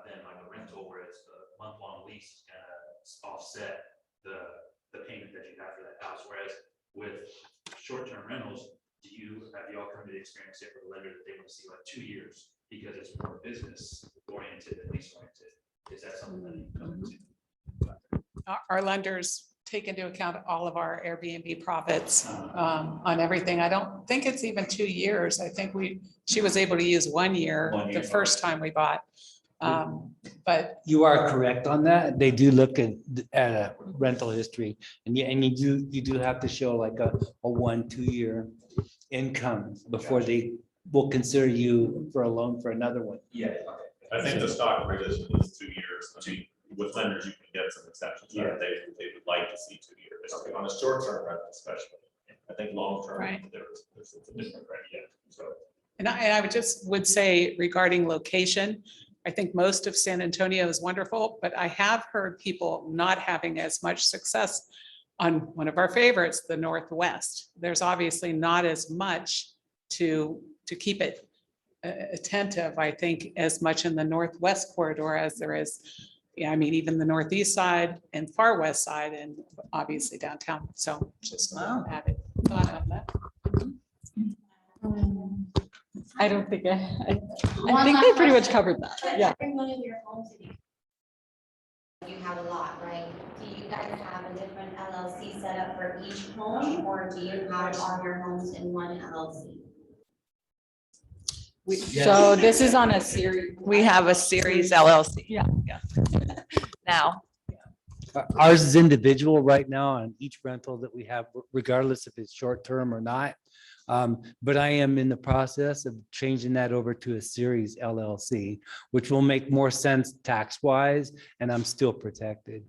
than like a rental where it's a month-long lease kind of offset the payment that you have for that house. Whereas with short-term rentals, have you all come to the experience it with a lender that they want to see like 2 years because it's more business oriented than lease oriented? Is that something that you come into? Our lenders take into account all of our Airbnb profits on everything. I don't think it's even 2 years. I think she was able to use 1 year the first time we bought. But You are correct on that. They do look at a rental history, and you do have to show like a 1-2 year income before they will consider you for a loan for another one. Yeah. I think the stock position is 2 years. I mean, with lenders, you can get some exceptions. Yeah. They would like to see 2 years on a short-term rental, especially. I think long-term, Right. there's a different criteria. So. And I would say regarding location, I think most of San Antonio is wonderful, but I have heard people not having as much success on one of our favorites, the Northwest. There's obviously not as much to keep it attentive, I think, as much in the Northwest corridor as there is, I mean, even the Northeast side and far west side, and obviously downtown. So just added thought on that. I don't think, I think they pretty much covered that. Yeah. Every one of your homes, you have a lot, right? Do you guys have a different LLC set up for each home, or do you have all your homes in one LLC? So this is on a series. We have a series LLC. Yeah. Now, Ours is individual right now on each rental that we have, regardless if it's short-term or not. But I am in the process of changing that over to a series LLC, which will make more sense tax-wise, and I'm still protected.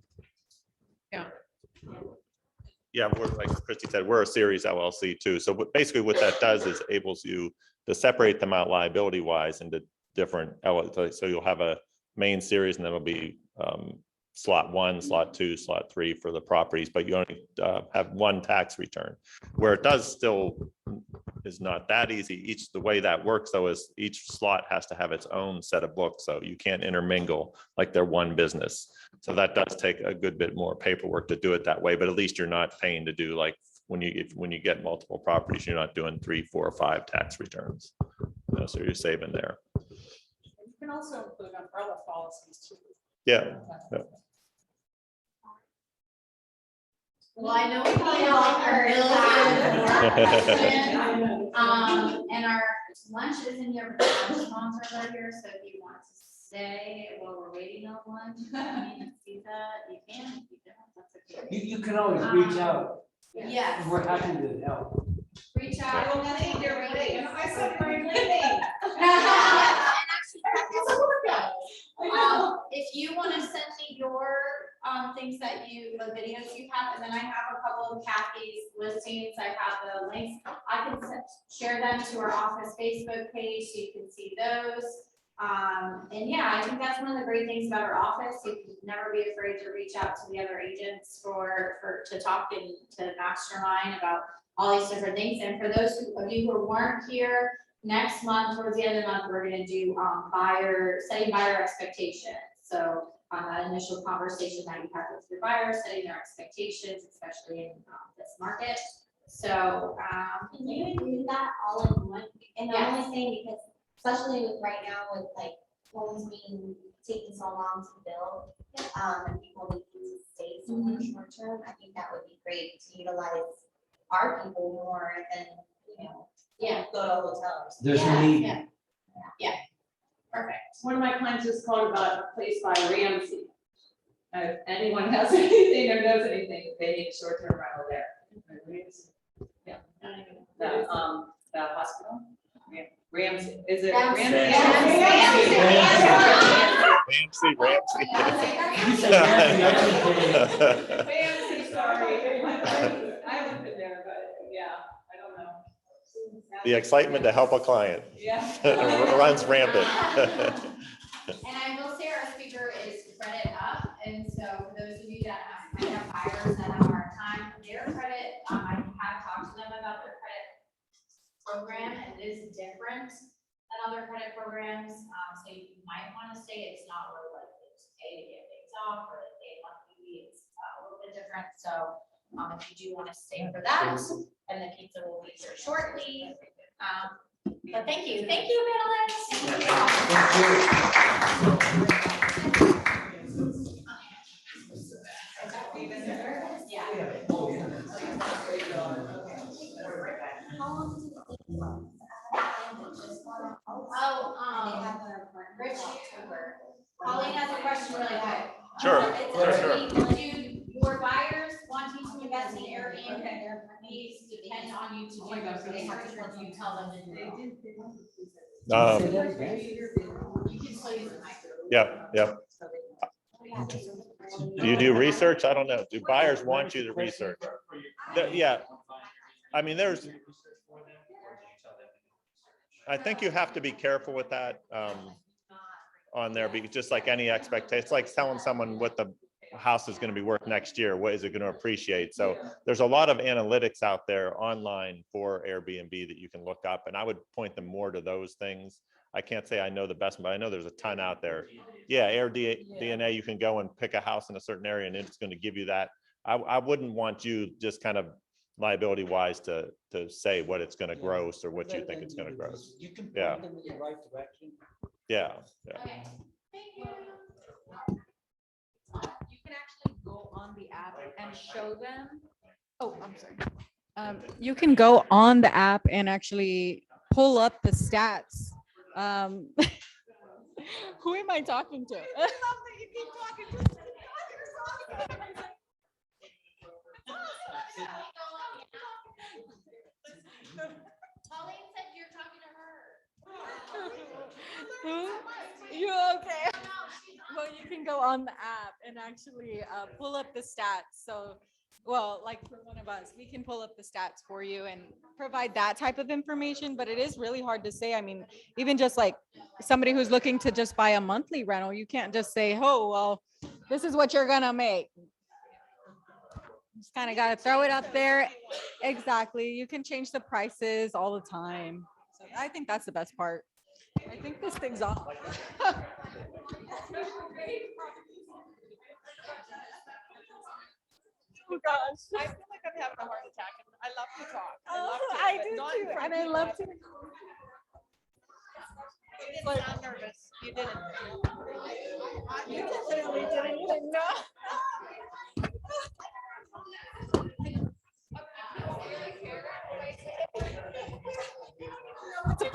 Yeah, we're, like Christy said, we're a series LLC too. So basically what that does is enables you to separate them out liability wise into different LLC. So you'll have a main series, and then it'll be slot 1, slot 2, slot 3 for the properties, but you only have one tax return. Where it does still is not that easy. The way that works though is each slot has to have its own set of books, so you can't intermingle like they're one business. So that does take a good bit more paperwork to do it that way, but at least you're not paying to do like when you get multiple properties, you're not doing 3, 4, or 5 tax returns. So you're saving there. You can also include umbrella policies too. Yeah. Well, I know we probably all heard that. And our lunch is in here, but our sponsors are here, so if you want to stay while we're waiting on lunch, see that, you can, if you don't, that's okay. You can always reach out. Yes. We're happy to help. Reach out. I will leave your place. I said we're leaving. If you want to send me your things that the videos you have, and then I have a couple of Kathy's listings, I have the links. I can share them to our office Facebook page so you can see those. And yeah, I think that's one of the great things about our office. You can never be afraid to reach out to the other agents to talk and to mastermind about all these different things. And for those of you who weren't here, next month, towards the end of the month, we're gonna do setting buyer expectations. So that initial conversation that you have with your buyers, setting their expectations, especially in this market. So Can you do that all in one? And I'm only saying because, especially with right now with like homes being taking so long to build, and people need to stay so much short term, I think that would be great to utilize our people more than, go to hotels. There's a need. Perfect. One of my clients just called about a place by Ramsey. If anyone has anything or knows anything, they need a short-term rental there. Yeah. The hospital. Ramsey, is it Ramsey? Ramsey, sorry. I haven't been there, but yeah, I don't know. The excitement to help a client Yeah. runs rampant. And I will say our speaker is credit up, and so for those of you that might have buyers that have a hard time, their credit, I have talked to them about their credit program, and it is different than other credit programs, so you might want to say it's not really like it's pay to get things off, or they want to be, it's a little bit different, so if you do want to stay for that, and the pizza will be here shortly. But thank you, Rich, Colleen has a question really quick. Sure, Do your buyers wanting to invest in Airbnb, their needs depend on you to do those, so they have to work, you tell them to do it. You can still use the microphone. Yeah. Do you do research? I don't know. Do buyers want you to research? Yeah. I mean, I think you have to be careful with that on there, because just like any expectation, it's like telling someone what the house is going to be worth next year. What is it going to appreciate? So there's a lot of analytics out there online for Airbnb that you can look up, and I would point them more to those things. I can't say I know the best, but I know there's a ton out there. Yeah, AirDNA, you can go and pick a house in a certain area and it's going to give you that. I wouldn't want you just kind of liability wise to say what it's going to gross or what you think it's going to gross. You can Yeah. point them in the right direction. Yeah. Okay, thank you. You can actually go on the app and show them. Oh, I'm sorry. You can go on the app and actually pull up the stats. Who am I talking to? Colleen said you're talking to her. You okay? Well, you can go on the app and actually pull up the stats. So, well, like for one of us, we can pull up the stats for you and provide that type of information, but it is really hard to say. I mean, even just like somebody who's looking to just buy a monthly rental, you can't just say, oh, well, This is what you're gonna make. Just kind of gotta throw it up there. Exactly. You can change the prices all the time. So I think that's the best part. I think this thing's off. Oh gosh. I feel like I'm having a heart attack. I love to talk. I do too. And I love to. You didn't sound nervous. You didn't. You definitely didn't even know. It's a